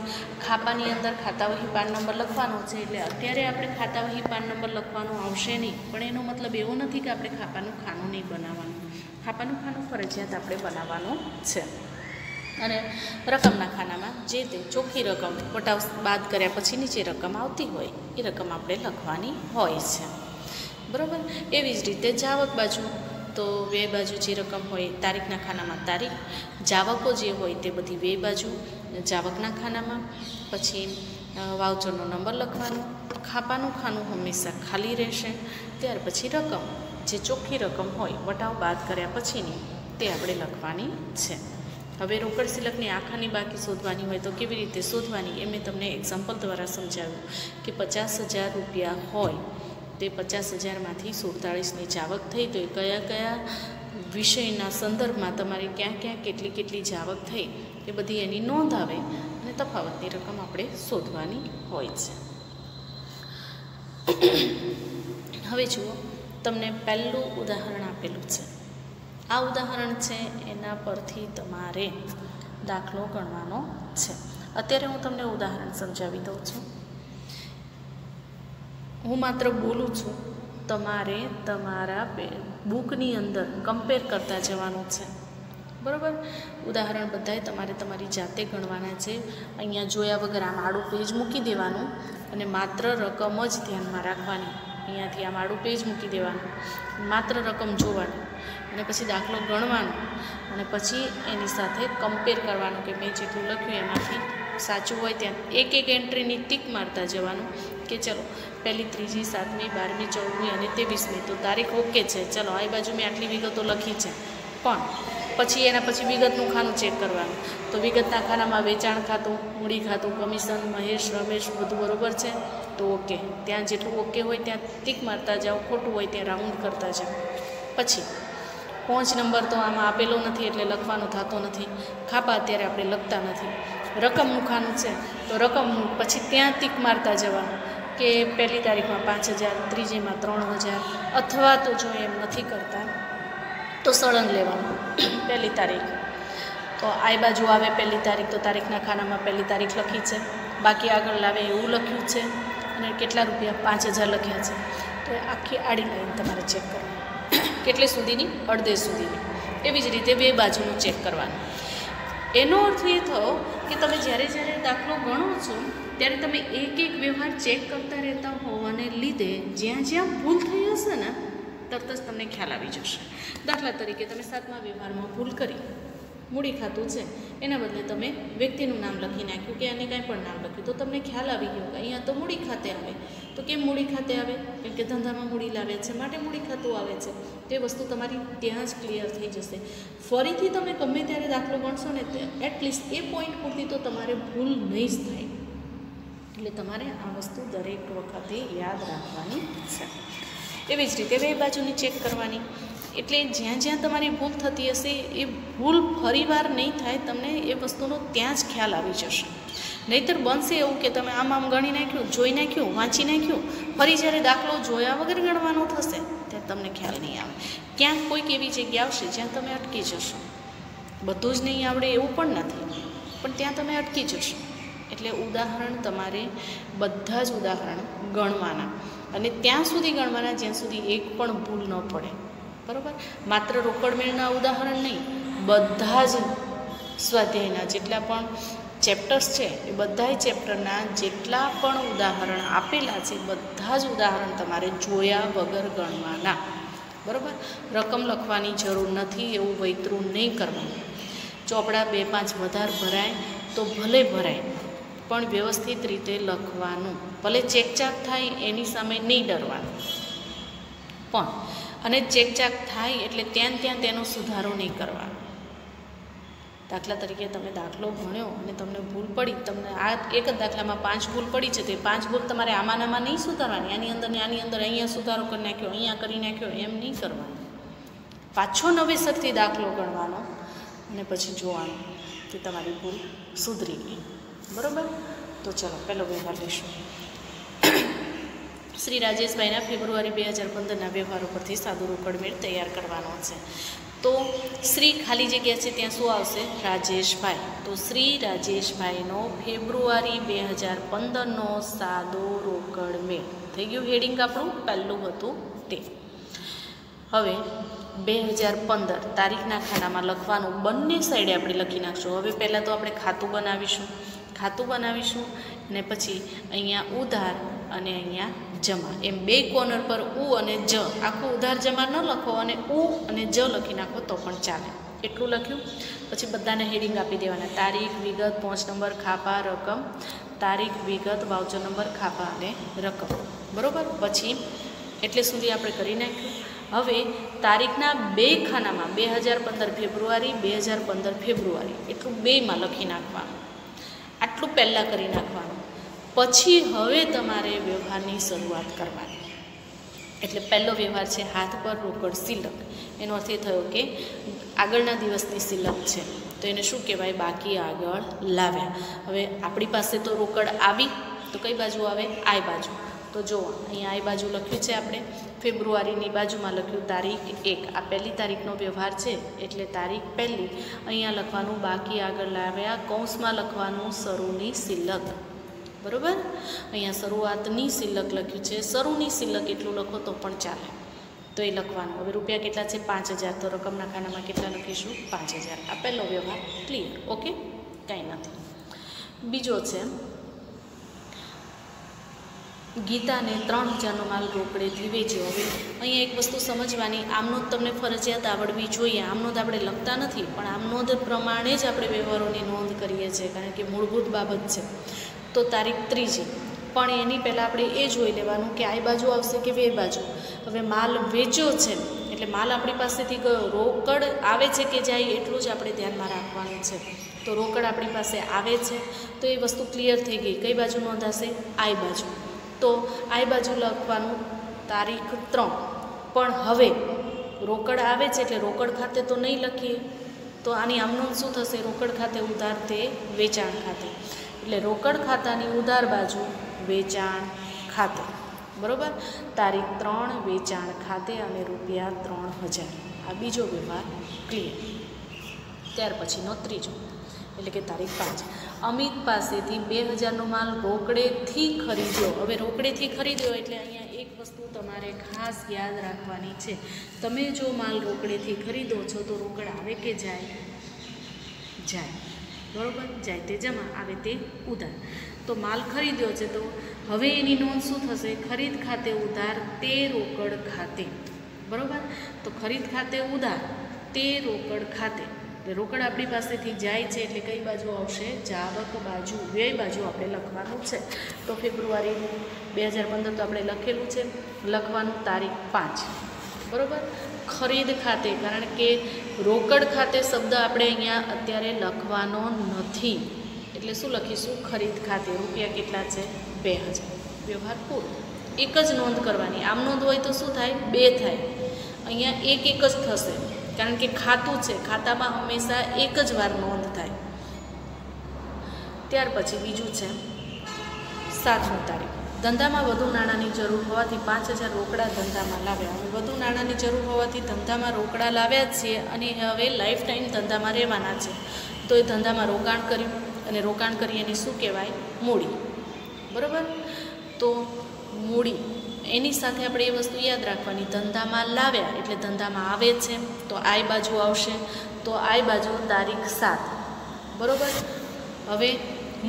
ખાપાની અંદર ખાતા વહી પાન નંબર લખવાનો છે, એટલે અત્યારે આપણે ખાતા વહી પાન નંબર લખવાનું આવશે નહીં, પણ એનો મતલબ એવો નથી કે આપણે ખાપાનું ખાનું નહીં બનાવવાનું. ખાપાનું ખાનું ફરજિયાત આપણે બનાવવાનું છે. અને રકમના ખાનામાં જે તે ચોખ્ખી રકમ વટાવ બાદ કર્યા પછીની જે રકમ આવતી હોય એ રકમ આપણે લખવાની હોય છે. બરાબર. એવી જ રીતે જાવક બાજુ તો બે બાજુ જે રકમ હોય તારીખના ખાનામાં તારીખ, જાવકો જે હોય તે બધી બે બાજુ જાવકના ખાનામાં. પછી વાઉચરનો નંબર લખવાનો. ખાપાનું ખાનું હંમેશા ખાલી રહેશે. ત્યાર પછી રકમ જે ચોખ્ખી રકમ હોય વટાવ બાદ કર્યા પછીની તે આપણે લખવાની છે. હવે રોકડ સિલકની આખાની બાકી શોધવાની હોય તો કેવી રીતે શોધવાની એ મેં તમને એક્ઝામ્પલ દ્વારા સમજાવ્યું કે 50,000 રૂપિયા હોય તે 50,000માંથી 47ની જાવક થઈ તો એ કયા કયા વિષયના સંદર્ભમાં તમારે ક્યાં ક્યાં કેટલી જાવક થઈ એ બધી એની નોંધ આવે અને તફાવતની રકમ આપણે શોધવાની હોય છે. હવે જુઓ, તમને પહેલું ઉદાહરણ આપેલું છે. આ ઉદાહરણ છે એના પરથી તમારે દાખલો ગણવાનો છે. અત્યારે હું તમને ઉદાહરણ સમજાવી દઉં છું. હું માત્ર બોલું છું, તમારે તમારા બુકની અંદર કમ્પેર કરતા જવાનું છે. બરાબર. ઉદાહરણ બધાય તમારે તમારી જાતે ગણવાના છે. અહીંયા જોયા વગર આમ આડું પેજ મૂકી દેવાનું અને માત્ર રકમ જ ધ્યાનમાં રાખવાની. અહીંયાથી આમ આડું પેજ મૂકી દેવાનું, માત્ર રકમ જોવાની અને પછી દાખલો ગણવાનો અને પછી એની સાથે કમ્પેર કરવાનું કે મેં જેટલું લખ્યું એમાંથી સાચું હોય ત્યાં એક એક એન્ટ્રીની ટીક મારતા જવાનું કે ચલો પહેલી, ત્રીજી, 7મી, 12મી, 14મી અને 23મી તો તારીખ ઓકે છે, ચલો આ બાજુ મેં આટલી વિગતો લખી છે. પણ પછી એના પછી વિગતનું ખાનું ચેક કરવાનું. તો વિગતના ખાનામાં વેચાણ ખાતું, મૂડી ખાતું, કમિશન, મહેશ, રમેશ બધું બરાબર છે તો ઓકે. ત્યાં જેટલું ઓકે હોય ત્યાં ટીક મારતા જાઓ, ખોટું હોય ત્યાં રાઉન્ડ કરતા જાઓ. પછી 5 નંબર તો આમાં આપેલો નથી એટલે લખવાનો થતો નથી. ખાપા અત્યારે આપણે લખતા નથી. રકમનું ખાનું છે તો રકમનું પછી ત્યાં ટીક મારતા જવાનું કે પહેલી તારીખમાં 5000, ત્રીજીમાં 3000 અથવા તો જો એમ નથી કરતા તો સળંગ લેવાનું પહેલી તારીખ. તો આ બાજુ આવે પહેલી તારીખ તો તારીખના ખાનામાં પહેલી તારીખ લખી છે, બાકી આગળ લાવે એવું લખ્યું છે અને કેટલા રૂપિયા 5000 લખ્યા છે. તો એ આખી આડી લાઈન તમારે ચેક કરવાની. કેટલે સુધીની? અડધે સુધીની. એવી જ રીતે બે બાજુનું ચેક કરવાનું. એનો અર્થ એ થયો કે તમે જ્યારે જ્યારે દાખલો ગણો છો ત્યારે તમે એક એક વ્યવહાર ચેક કરતા રહેતા હોવાને લીધે જ્યાં જ્યાં ભૂલ થઈ હશે ને તરત જ તમને ખ્યાલ આવી જશે. દાખલા તરીકે તમે 7મા વ્યવહારમાં ભૂલ કરી, મૂડી ખાતું છે એના બદલે તમે વ્યક્તિનું નામ લખી નાખ્યું કે એને કાંઈ પણ નામ લખ્યું તો તમને ખ્યાલ આવી ગયો કે અહીંયા તો મૂડી ખાતે આવે. તો કેમ મૂડી ખાતે આવે? કેમ કે ધંધામાં મૂડી લાવે છે માટે મૂડી ખાતું આવે છે. તે વસ્તુ તમારી ત્યાં જ ક્લિયર થઈ જશે. ફરીથી તમે ગમે ત્યારે દાખલો ગણશો ને એટલીસ્ટ એ પોઈન્ટ પૂરતી તો તમારે ભૂલ નહીં જ થાય. એટલે તમારે આ વસ્તુ દરેક વખતે યાદ રાખવાની છે. એવી જ રીતે બે બાજુની ચેક કરવાની. એટલે જ્યાં જ્યાં તમારી ભૂલ થતી હશે એ ભૂલ ફરીવાર નહીં થાય, તમને એ વસ્તુનો ત્યાં જ ખ્યાલ આવી જશે. નહીંતર બનશે એવું કે તમે આમ ગણી નાખ્યું, જોઈ નાખ્યું, વાંચી નાખ્યું, ફરી જ્યારે દાખલો જોયા વગર ગણવાનો થશે ત્યારે તમને ખ્યાલ નહીં આવે. ક્યાંક કોઈક એવી જગ્યા આવશે જ્યાં તમે અટકી જશો. બધું જ નહીં આવડે એવું પણ નથી, પણ ત્યાં તમે અટકી જશો. એટલે ઉદાહરણ તમારે બધા જ ઉદાહરણ ગણવાના અને ત્યાં સુધી ગણવાના જ્યાં સુધી એક પણ ભૂલ ન પડે. બરાબર? માત્ર રોકડ મેળના ઉદાહરણ નહીં, બધા જ સ્વાધ્યાયના જેટલા પણ ચેપ્ટર્સ છે એ બધાય ચેપ્ટરના જેટલા પણ ઉદાહરણ આપેલા છે બધા જ ઉદાહરણ તમારે જોયા વગર ગણવાના. બરાબર? રકમ લખવાની જરૂર નથી એવું વૈતરું નહીં કરવાનું. ચોપડા 2-5 વધારે ભરાય તો ભલે ભરાય, પણ વ્યવસ્થિત રીતે લખવાનું. ભલે ચેકચાક થાય એની સામે નહીં ડરવાનું, પણ અને ચેકચાક થાય એટલે ત્યાં તેનો સુધારો નહીં કરવાનો. દાખલા તરીકે તમે દાખલો ભણ્યો અને તમને ભૂલ પડી, તમને આ એક જ દાખલામાં 5 ભૂલ પડી છે તો એ 5 ભૂલ તમારે આમાં નહીં સુધારવાની. આની અંદર અહીંયા સુધારો કરી નાખ્યો, અહીંયા કરી નાખ્યો, એમ નહીં કરવાનું. પાછો નવેસરથી દાખલો ગણવાનો અને પછી જોવાનું કે તમારી ભૂલ સુધરી ગઈ. બરાબર? તો ચલો પહેલો વ્યવહાર લઈશું. શ્રી રાજેશભાઈના ફેબ્રુઆરી 2015ના વ્યવહારો પરથી સાદું રોકડ મેળ તૈયાર કરવાનો છે. તો શ્રી ખાલી જગ્યા છે ત્યાં શું આવશે? રાજેશભાઈ. તો શ્રી રાજેશભાઈનો ફેબ્રુઆરી 2015નો સાદો રોકડ મેળ થઈ ગયું. હેડિંગ આપણું પહેલું હતું તે. હવે 2015 તારીખના ખાનામાં લખવાનું, બંને સાઈડે આપણે લખી નાખશું. હવે પહેલાં તો આપણે ખાતું બનાવીશું અને પછી અહીંયા ઉધાર અને અહીંયા જમા, એમ બે કોર્નર પર ઉ અને જ. આખું ઉધાર જમા ન લખો અને ઉ અને જ લખી નાખો તો પણ ચાલે. એટલું લખ્યું. પછી બધાને હેડિંગ આપી દેવાના. તારીખ, વિગત, 5 નંબર, ખાપા, રકમ. તારીખ, વિગત, વાઉચર નંબર, ખાપા અને રકમ. બરાબર? પછી એટલે સુધી આપણે કરી નાખ્યું. હવે તારીખના બે ખાનામાં 2015 ફેબ્રુઆરી, 2015 ફેબ્રુઆરી એટલું બેમાં લખી નાખવાનું. આટલું પહેલાં કરી નાખવાનું. પછી હવે તમારે વ્યવહારની શરૂઆત કરવાની. એટલે પહેલો વ્યવહાર છે હાથ પર રોકડ સિલક. એનો અર્થ એ થયો કે આગળના દિવસની સિલક છે તો એને શું કહેવાય? બાકી આગળ લાવ્યા. હવે આપણી પાસે તો રોકડ આવી તો કઈ બાજુ આવે? આ બાજુ. તો જુઓ અહીંયા આ બાજુ લખ્યું છે આપણે, ફેબ્રુઆરીની બાજુમાં લખ્યું તારીખ 1. આ પહેલી તારીખનો વ્યવહાર છે એટલે તારીખ પહેલી. અહીંયા લખવાનું બાકી આગળ લાવ્યા, કૌંસમાં લખવાનું શરૂની સિલક. બરાબર? અહીંયા શરૂઆતની સિલક લખ્યું છે, શરૂની સિલક એટલું લખો તો પણ ચાલે. તો એ લખવાનું. હવે રૂપિયા કેટલા છે? 5000. તો રકમના ખાનામાં કેટલા લખીશું? 5000. આ પહેલો વ્યવહાર ક્લિયર. ઓકે, કાંઈ નથી. બીજો છે, ગીતાને 3000નો માલ રોકડેથી વેચ્યો. હવે અહીંયા એક વસ્તુ સમજવાની, આમનોંધ તમને ફરજિયાત આવડવી જોઈએ. આમનોંધ આપણે લખતા નથી, પણ આમનોંધ પ્રમાણે જ આપણે વ્યવહારોની નોંધ કરીએ છીએ, કારણ કે મૂળભૂત બાબત છે. તો તારીખ 3 પણ એની પહેલાં આપણે એ જોઈ લેવાનું કે આ બાજુ આવશે કે બે બાજુ. હવે માલ વેચ્યો છે એટલે માલ આપણી પાસેથી ગયો, રોકડ આવે છે કે જાય એટલું જ આપણે ધ્યાનમાં રાખવાનું છે. તો રોકડ આપણી પાસે આવે છે તો એ વસ્તુ ક્લિયર થઈ ગઈ. કઈ બાજુ નોંધાશે? આ બાજુ. તો આ બાજુ લખવાનું તારીખ 3. પણ હવે રોકડ આવે છે એટલે રોકડ ખાતે તો નહીં લખીએ, તો આની આમનોંધ શું થશે? રોકડ ખાતે ઉધાર તે વેચાણ ખાતે, એટલે રોકડ ખાતાની ઉધાર બાજુ વેચાણ ખાતે. બરાબર? તારીખ 3 વેચાણ ખાતે અને રૂપિયા 3000. આ બીજો વ્યવહાર ક્લિયર. ત્યાર પછીનો ત્રીજો એટલે કે તારીખ 5. અમિત પાસેથી 2000નો માલ રોકડેથી ખરીદ્યો. હવે રોકડેથી ખરીદ્યો એટલે અહીંયા એક વસ્તુ તમારે ખાસ યાદ રાખવાની છે. તમે જો માલ રોકડેથી ખરીદો છો તો રોકડ આવે કે જાય? જાય. બરાબર? જાય તે જમા, આવે તે ઉધાર. તો માલ ખરીદ્યો છે તો હવે એની નોંધ શું થશે? ખરીદ ખાતે ઉધાર તે રોકડ ખાતે. બરાબર? તો ખરીદ ખાતે ઉધાર તે રોકડ ખાતે. રોકડ આપણી પાસેથી જાય છે એટલે કઈ બાજુ આવશે? જાવક બાજુ, વ્યય બાજુ આપણે લખવાનું છે. તો ફેબ્રુઆરી 2015 તો આપણે લખેલું છે, લખવાનું તારીખ 5. બરાબર? ખરીદ ખાતે, કારણ કે રોકડ ખાતે શબ્દ આપણે અહીંયા અત્યારે લખવાનો નથી, એટલે શું લખીશું? ખરીદ ખાતે. રૂપિયા કેટલા છે? 2000. વ્યવહાર પૂરો. એક જ નોંધ કરવાની. આમ નોંધ હોય તો શું થાય? 2 થાય. અહીંયા એક જ થશે, કારણ કે ખાતું છે, ખાતામાં હંમેશા એક જ વાર નોંધ થાય. ત્યાર પછી બીજું છે 7મી તારીખ. ધંધામાં વધુ નાણાંની જરૂર હોવાથી 5000 રોકડા ધંધામાં લાવ્યા. હવે વધુ નાણાંની જરૂર હોવાથી ધંધામાં રોકડા લાવ્યા જ છીએ અને હવે લાઈફ ટાઈમ ધંધામાં રહેવાના છે. તો એ ધંધામાં રોકાણ કર્યું અને રોકાણ કરી એને શું કહેવાય? મૂડી. બરાબર? તો મૂડી, એની સાથે આપણે એ વસ્તુ યાદ રાખવાની, ધંધામાં લાવ્યા એટલે ધંધામાં આવે છે તો આ બાજુ આવશે. તો આ બાજુ તારીખ 7. બરાબર? હવે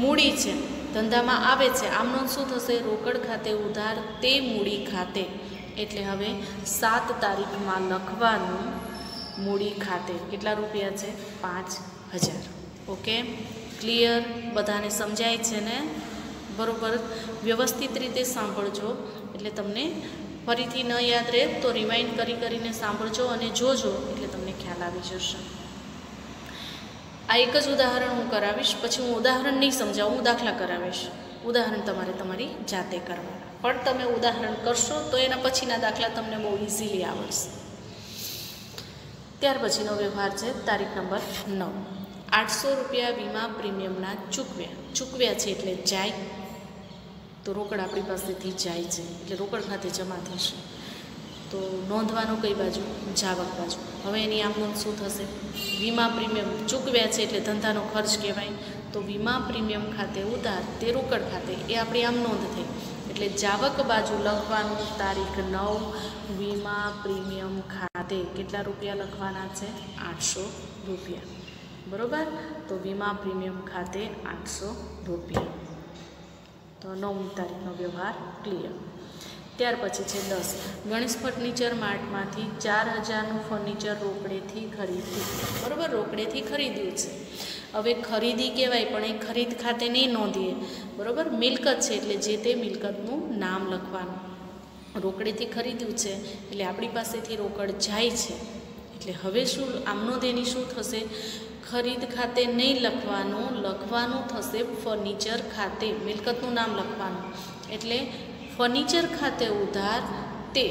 મૂડી છે, ધંધામાં આવે છે, આમનો શું થશે? રોકડ ખાતે ઉધાર તે મૂડી ખાતે. એટલે હવે 7 તારીખમાં લખવાનું મૂડી ખાતે. કેટલા રૂપિયા છે? 5000. Okay, clear? બધાને સમજાય છે ને? બરાબર? વ્યવસ્થિત રીતે સાંભળજો, એટલે તમને ફરીથી ન યાદ રહે તો રિવાઇન્ડ કરીને સાંભળજો અને જોજો, એટલે તમને ખ્યાલ આવી જશે. આ એક જ ઉદાહરણ હું કરાવીશ, પછી હું ઉદાહરણ નહીં સમજાવું, હું દાખલા કરાવીશ. ઉદાહરણ તમારે તમારી જાતે કરવાના, પણ તમે ઉદાહરણ કરશો તો એના પછીના દાખલા તમને બહુ ઇઝીલી આવડશે. ત્યાર પછીનો વ્યવહાર છે તારીખ નંબર 9. 800 રૂપિયા વીમા પ્રીમિયમના ચૂકવ્યા છે એટલે જાય. તો રોકડ આપણી પાસેથી જાય છે એટલે રોકડ ખાતે જમા થશે. તો નોંધવાનું કઈ બાજુ? જાવક બાજુ. હવે એની આમ નોંધ શું થશે? વીમા પ્રીમિયમ ચૂકવ્યા છે એટલે ધંધાનો ખર્ચ કહેવાય. તો વીમા પ્રીમિયમ ખાતે ઉધાર તે રોકડ ખાતે, એ આપણી આમ નોંધ થઈ. એટલે જાવક બાજુ લખવાનું તારીખ 9 વીમા પ્રીમિયમ ખાતે. કેટલા રૂપિયા લખવાના છે? 800 રૂપિયા. બરાબર? તો વીમા પ્રીમિયમ ખાતે 800 રૂપિયા. તો 9મી તારીખનો વ્યવહાર ક્લિયર. ત્યાર પછી છે 10. ગણેશ ફર્નિચર માર્ટમાંથી 4000નું ફર્નિચર રોકડેથી ખરીદ્યું. બરાબર? રોકડેથી ખરીદ્યું છે. હવે ખરીદી કહેવાય પણ એ ખરીદ ખાતે નહીં નોંધીએ. બરાબર? મિલકત છે એટલે જે તે મિલકતનું નામ લખવાનું. રોકડેથી ખરીદ્યું છે એટલે આપણી પાસેથી રોકડ જાય છે. એટલે હવે શું આમનો તેની શું થશે? ખરીદ ખાતે નહીં લખવાનું થશે ફર્નિચર ખાતે. મિલકતનું નામ લખવાનું. એટલે ફર્નિચર ખાતે ઉધાર તે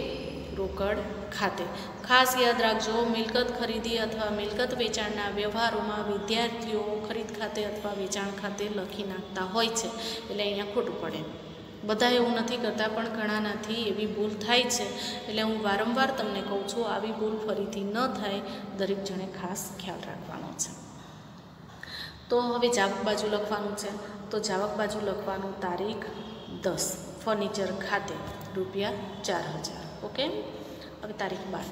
રોકડ ખાતે. ખાસ યાદ રાખજો, મિલકત ખરીદી અથવા મિલકત વેચાણના વ્યવહારોમાં વિદ્યાર્થીઓ ખરીદ ખાતે અથવા વેચાણ ખાતે લખી નાખતા હોય છે, એટલે અહીંયા ખોટું પડે. બધા એવું નથી કરતા, પણ ઘણાનાથી એવી ભૂલ થાય છે. એટલે હું વારંવાર તમને કહું છું, આવી ભૂલ ફરીથી ન થાય, દરેક જણે ખાસ ખ્યાલ રાખવાનો છે. તો હવે જાવક બાજુ લખવાનું છે. તો જાવક બાજુ લખવાનું તારીખ 10 ફર્નિચર ખાતે રૂપિયા 4000. ઓકે, હવે તારીખ 12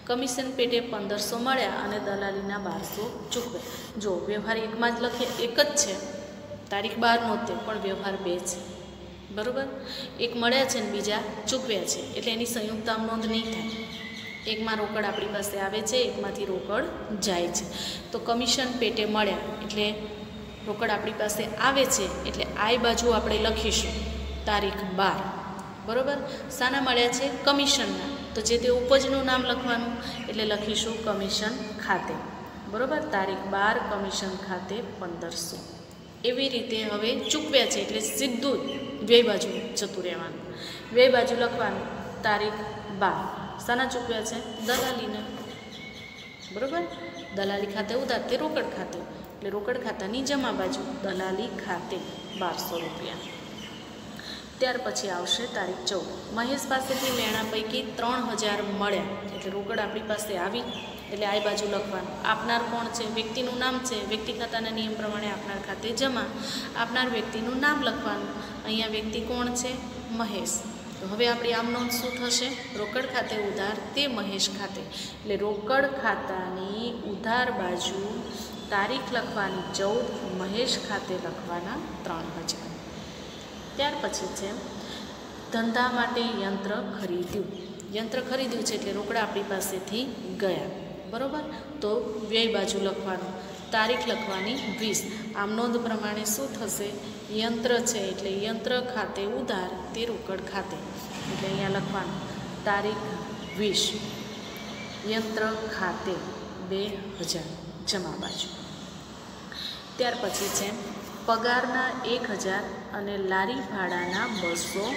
કમિશન પેટે 1500 મળ્યા અને દલાલીના 1200 ચૂકવે. જો વ્યવહાર એકમાં જ લખીએ, એક જ છે, તારીખ 12 નહોતે પણ વ્યવહાર 2 છે, બરાબર. એક મળ્યા છે ને બીજા ચૂકવ્યા છે, એટલે એની સંયુક્ત આમ નોંધ નહીં થાય. એકમાં રોકડ આપણી પાસે આવે છે, એકમાંથી રોકડ જાય છે. તો કમિશન પેટે મળ્યા એટલે રોકડ આપણી પાસે આવે છે, એટલે આઈ બાજુ આપણે લખીશું તારીખ 12, બરાબર. શાના મળ્યા છે? કમિશનના. તો જે તે ઉપજનું નામ લખવાનું, એટલે લખીશું કમિશન ખાતે, બરાબર. તારીખ 12 કમિશન ખાતે 1500. એવી રીતે હવે ચૂકવ્યા છે એટલે સીધું વ્યય બાજુ જતું રહેવાનું. વ્યય બાજુ લખવાનું તારીખ 12 શાના ચૂકવ્યા છે? દલાલીના, બરાબર. દલાલી ખાતે ઉધાર તે રોકડ ખાતે, એટલે રોકડ ખાતાની જમા બાજુ દલાલી ખાતે 1200 રૂપિયા. ત્યાર પછી આવશે તારીખ 14 મહેશ પાસેથી લેણા પૈકી 3000 મળ્યા, એટલે રોકડ આપણી પાસે આવી, એટલે આ બાજુ લખવાનું. આપનાર કોણ છે? વ્યક્તિનું નામ છે. વ્યક્તિ ખાતાના નિયમ પ્રમાણે આપનાર ખાતે જમા. આપનાર વ્યક્તિનું નામ લખવાનું. અહીંયા વ્યક્તિ કોણ છે? મહેશ. તો હવે આપણી આમ નોંધ શું થશે? રોકડ ખાતે ઉધાર તે મહેશ ખાતે, એટલે રોકડ ખાતાની ઉધાર બાજુ તારીખ લખવાની 14, મહેશ ખાતે લખવાના 3000. ત્યાર પછી છે ધંધા માટે યંત્ર ખરીદ્યું. યંત્ર ખરીદ્યું છે એટલે રોકડા આપણી પાસેથી ગયા, બરાબર. તો વ્યય બાજુ લખવાનું, તારીખ લખવાની 20. આમ નોંધ પ્રમાણે શું થશે? યંત્ર છે એટલે યંત્ર ખાતે ઉધાર તે રોકડ ખાતે, એટલે અહીંયા લખવાનું તારીખ 20 યંત્ર ખાતે 2000 જમા બાજુ. ત્યાર પછી છે પગારના 1000 અને લારી ભાડાના 200.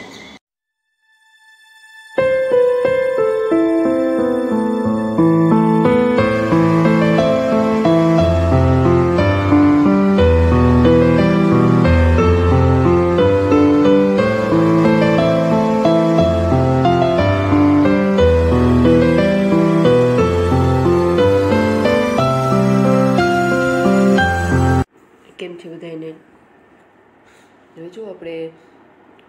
કેમ છે બધાને? હવે જો આપણે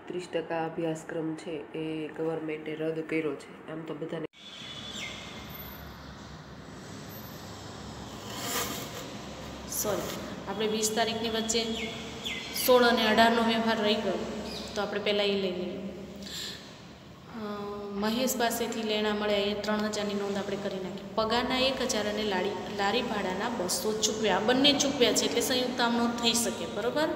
30% અભ્યાસક્રમ છે એ ગવર્મેન્ટે રદ કર્યો છે. આમ તો બધાને આપણે 20 તારીખની વચ્ચે 16 અને 18નો વ્યવહાર રહી ગયો, તો આપણે પહેલાં એ લઈ લઈએ. મહેશ પાસેથી લેણા મળ્યા એ 3000ની નોંધ આપણે કરી નાખી. પગારના 1000 અને લારી ભાડાના 200 ચૂકવ્યા. આ બંને ચૂકવ્યા છે એટલે સંયુક્ત આમ નોંધ થઈ શકે, બરાબર.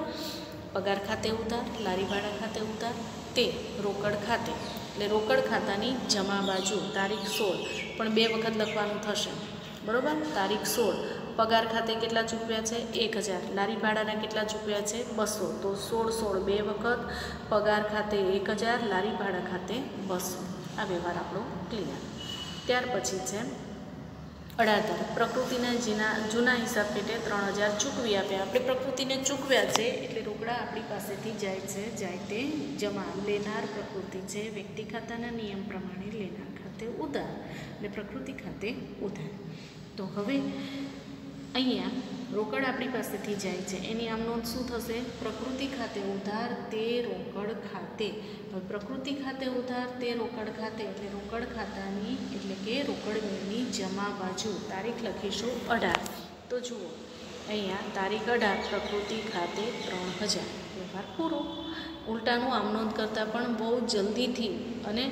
પગાર ખાતે ઉધાર, લારી ભાડા ખાતે ઉધાર તે રોકડ ખાતે, એટલે રોકડ ખાતાની જમા બાજુ તારીખ 16 પણ 2 વખત લખવાનું થશે, બરાબર. તારીખ 16 પગાર ખાતે કેટલા ચૂકવ્યા છે? 1000. લારી ભાડાના કેટલા ચૂકવ્યા છે? 200. તો 16 2 વખત, પગાર ખાતે 1000, લારી ભાડા ખાતે 200. આ વ્યવહાર આપણો ક્લિયર. ત્યાર પછી છે 18 પ્રકૃતિના જૂના હિસાબ પેટે 3000 ચૂકવી આપ્યા. આપણે પ્રકૃતિને ચૂકવ્યા છે એટલે રોકડા આપણી પાસેથી જાય તે જમા. લેનાર પ્રકૃતિ છે. વ્યક્તિ ખાતાના નિયમ પ્રમાણે લેનાર ખાતે ઉધાર, એટલે પ્રકૃતિ ખાતે ઉધાર. તો હવે અહીંયા રોકડ આપણી પાસેથી જાય છે એની આમ નોંધ શું થશે? પ્રકૃતિ ખાતે ઉધાર તે રોકડ ખાતે. હવે પ્રકૃતિ ખાતે ઉધાર તે રોકડ ખાતે, એટલે રોકડ ખાતાની એટલે કે રોકડ મેળની જમા બાજુ તારીખ લખીશું 18. તો જુઓ અહીંયા તારીખ 18 પ્રકૃતિ ખાતે 3000 વ્યવહાર પૂરો. ઉલટાનું આમ નોંધ કરતાં પણ બહુ જલ્દીથી અને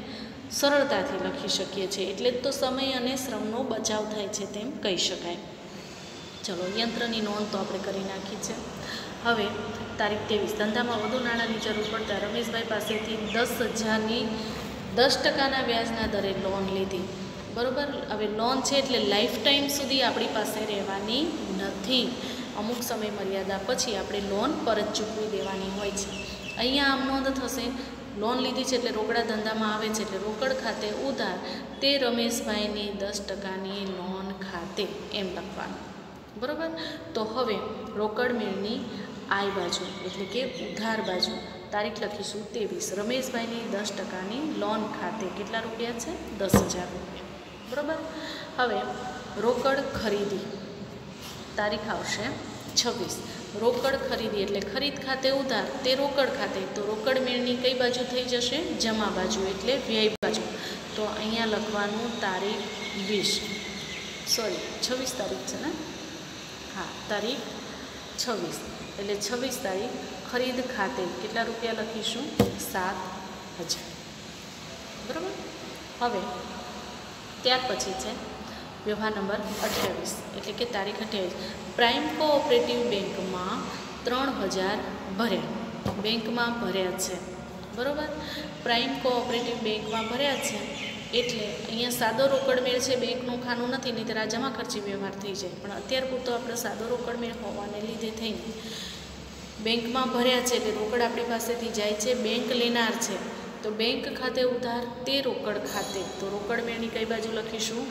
સરળતાથી લખી શકીએ છીએ, એટલે જ તો સમય અને શ્રમનો બચાવ થાય છે તેમ કહી શકાય. ચલો યંત્રની નોંધ તો આપણે કરી નાખી છે. હવે તારીખ 23 ધંધામાં વધુ નાણાંની જરૂર પડતા રમેશભાઈ પાસેથી 10,000ની 10%ના વ્યાજના દરે લોન લીધી, બરાબર. હવે લોન છે એટલે લાઈફ ટાઈમ સુધી આપણી પાસે રહેવાની નથી. અમુક સમય મર્યાદા પછી આપણે લોન પરત ચૂકવી દેવાની હોય છે. અહીંયા આમ નોંધ થશે લોન લીધી છે એટલે રોકડા ધંધામાં આવે છે એટલે રોકડ ખાતે ઉધાર તે રમેશભાઈની 10%ની લોન ખાતે એમ લખવાનું, બરાબર. તો હવે રોકડ મેળની આઈ બાજુ એટલે કે ઉધાર બાજુ તારીખ લખીશું 23 રમેશભાઈની 10%ની લોન ખાતે કેટલા રૂપિયા છે? 10,000 રૂપિયા, બરાબર. હવે રોકડ ખરીદી તારીખ આવશે 26. રોકડ ખરીદી એટલે ખરીદ ખાતે ઉધાર તે રોકડ ખાતે, તો રોકડ મેળની કઈ બાજુ થઈ જશે? જમા બાજુ એટલે વ્યય બાજુ. તો તો અહીંયા લખવાનું તારીખ 20, સોરી 26 તારીખ છે ને, હા તારીખ 26, એટલે 26 તારીખ ખરીદ ખાતે કેટલા રૂપિયા લખીશું? 7,000. બરાબર. હવે ત્યાર પછી છે વ્યવહાર નંબર 28, એટલે કે તારીખ 28. પ્રાઇમ કોઓપરેટિવ બેંકમાં 3,000 ભર્યા, બેંકમાં ભર્યા છે. બરાબર. પ્રાઇમ કોઓપરેટિવ બેંકમાં ભર્યા છે એટલે અહીંયા સાદો રોકડ મેળ છે, બેંકનું ખાનું નથી, નહીં તો જમા ખર્ચી વ્યવહાર થઈ જાય. પણ અત્યાર પૂરતો આપણે સાદો રોકડ મેળ હોવાને લીધે થઈને બેંકમાં ભર્યા છે એટલે રોકડ આપણી પાસેથી જાય છે, બેંક લેનાર છે તો બેંક ખાતે ઉધાર, તે રોકડ ખાતે. તો રોકડ મેળની કઈ બાજુ લખીશું?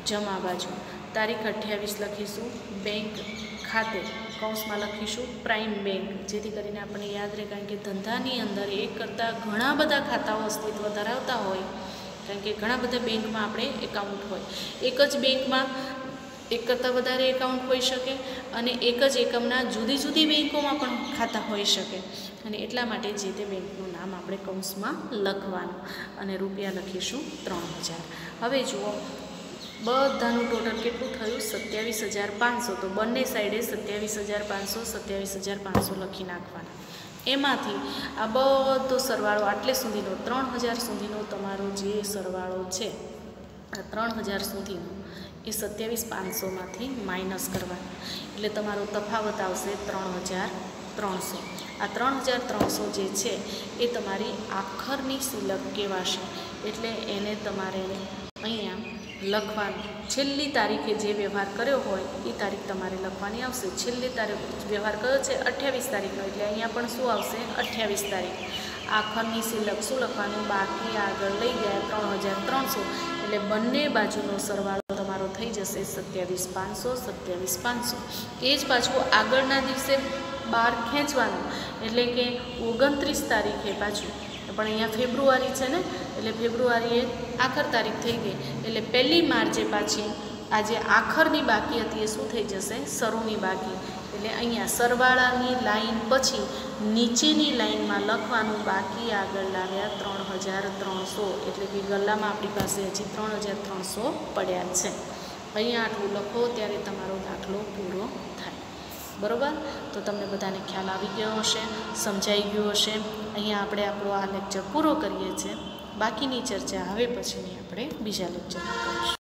જમા બાજુ. તારીખ 28 લખીશું બેંક ખાતે, કૌંસમાં લખીશું પ્રાઇમ બેંક, જેથી કરીને આપણને યાદ રહે. કારણ કે ધંધાની અંદર એક કરતાં ઘણા બધા ખાતાઓ અસ્તિત્વ ધરાવતા હોય, કારણ કે ઘણા બધા બેંકમાં આપણે એકાઉન્ટ હોય. એક જ બેંકમાં એક કરતાં વધારે એકાઉન્ટ હોઈ શકે અને એક જ એકમના જુદી જુદી બેંકોમાં પણ ખાતા હોઈ શકે, અને એટલા માટે જે તે બેંકનું નામ આપણે કૌંસમાં લખવાનું અને રૂપિયા લખીશું 3,000. હવે જુઓ બધાનું ટોટલ કેટલું થયું? 27,500. તો બંને સાઈડે 27,500 27,500 લખી નાખવાના. એમાંથી આ બધો સરવાળો આટલે સુધીનો 3,000 સુધીનો તમારો જે સરવાળો છે, આ 3,000 સુધીનો એ 27,500માંથી માઇનસ કરવાનો, એટલે તમારો તફાવત આવશે 3,300. આ 3,300 જે છે એ તમારી આખરની સિલક કહેવાશે, એટલે એને તમારે અહીંયા લખવાનું. છેલ્લી તારીખે જે વ્યવહાર કર્યો હોય એ તારીખ તમારે લખવાની આવશે. છેલ્લી તારીખ વ્યવહાર કયો છે? 28 તારીખનો, એટલે અહીંયા પણ શું આવશે? 28 તારીખ. આખરની સિલક શું લખવાનું? બાકી આગળ લઈ ગયા 3,300, એટલે બંને બાજુનો સરવાળો તમારો થઈ જશે 27,500 27,500. એ જ પાછું આગળના દિવસે 12 ખેંચવાનું, એટલે કે 29 તારીખે પાછું. પણ અહીંયા ફેબ્રુઆરી છે ને, એટલે ફેબ્રુઆરીએ આખર તારીખ થઈ ગઈ, એટલે 1 માર્ચે પાછી આ જે આખરની બાકી હતી એ શું થઈ જશે? શરૂની બાકી. એટલે અહીંયા સરવાળાની લાઈન પછી નીચેની લાઈનમાં લખવાનું બાકી આગળ લાવ્યા 3,300, એટલે કે ગલ્લામાં આપણી પાસે હજી 3,300 પડ્યા છે. અહીંયા આટલું લખો ત્યારે તમારો દાખલો પૂરો થાય. બરાબર. તો તમને બધાને ખ્યાલ આવી ગયો હશે, સમજાઈ ગયો હશે. અહીંયા આપણે આપણો આ લેક્ચર પૂરો કરીએ છીએ. બાકીની ચર્ચા હવે પછીની આપણે બીજા લેક્ચરમાં કરીશું.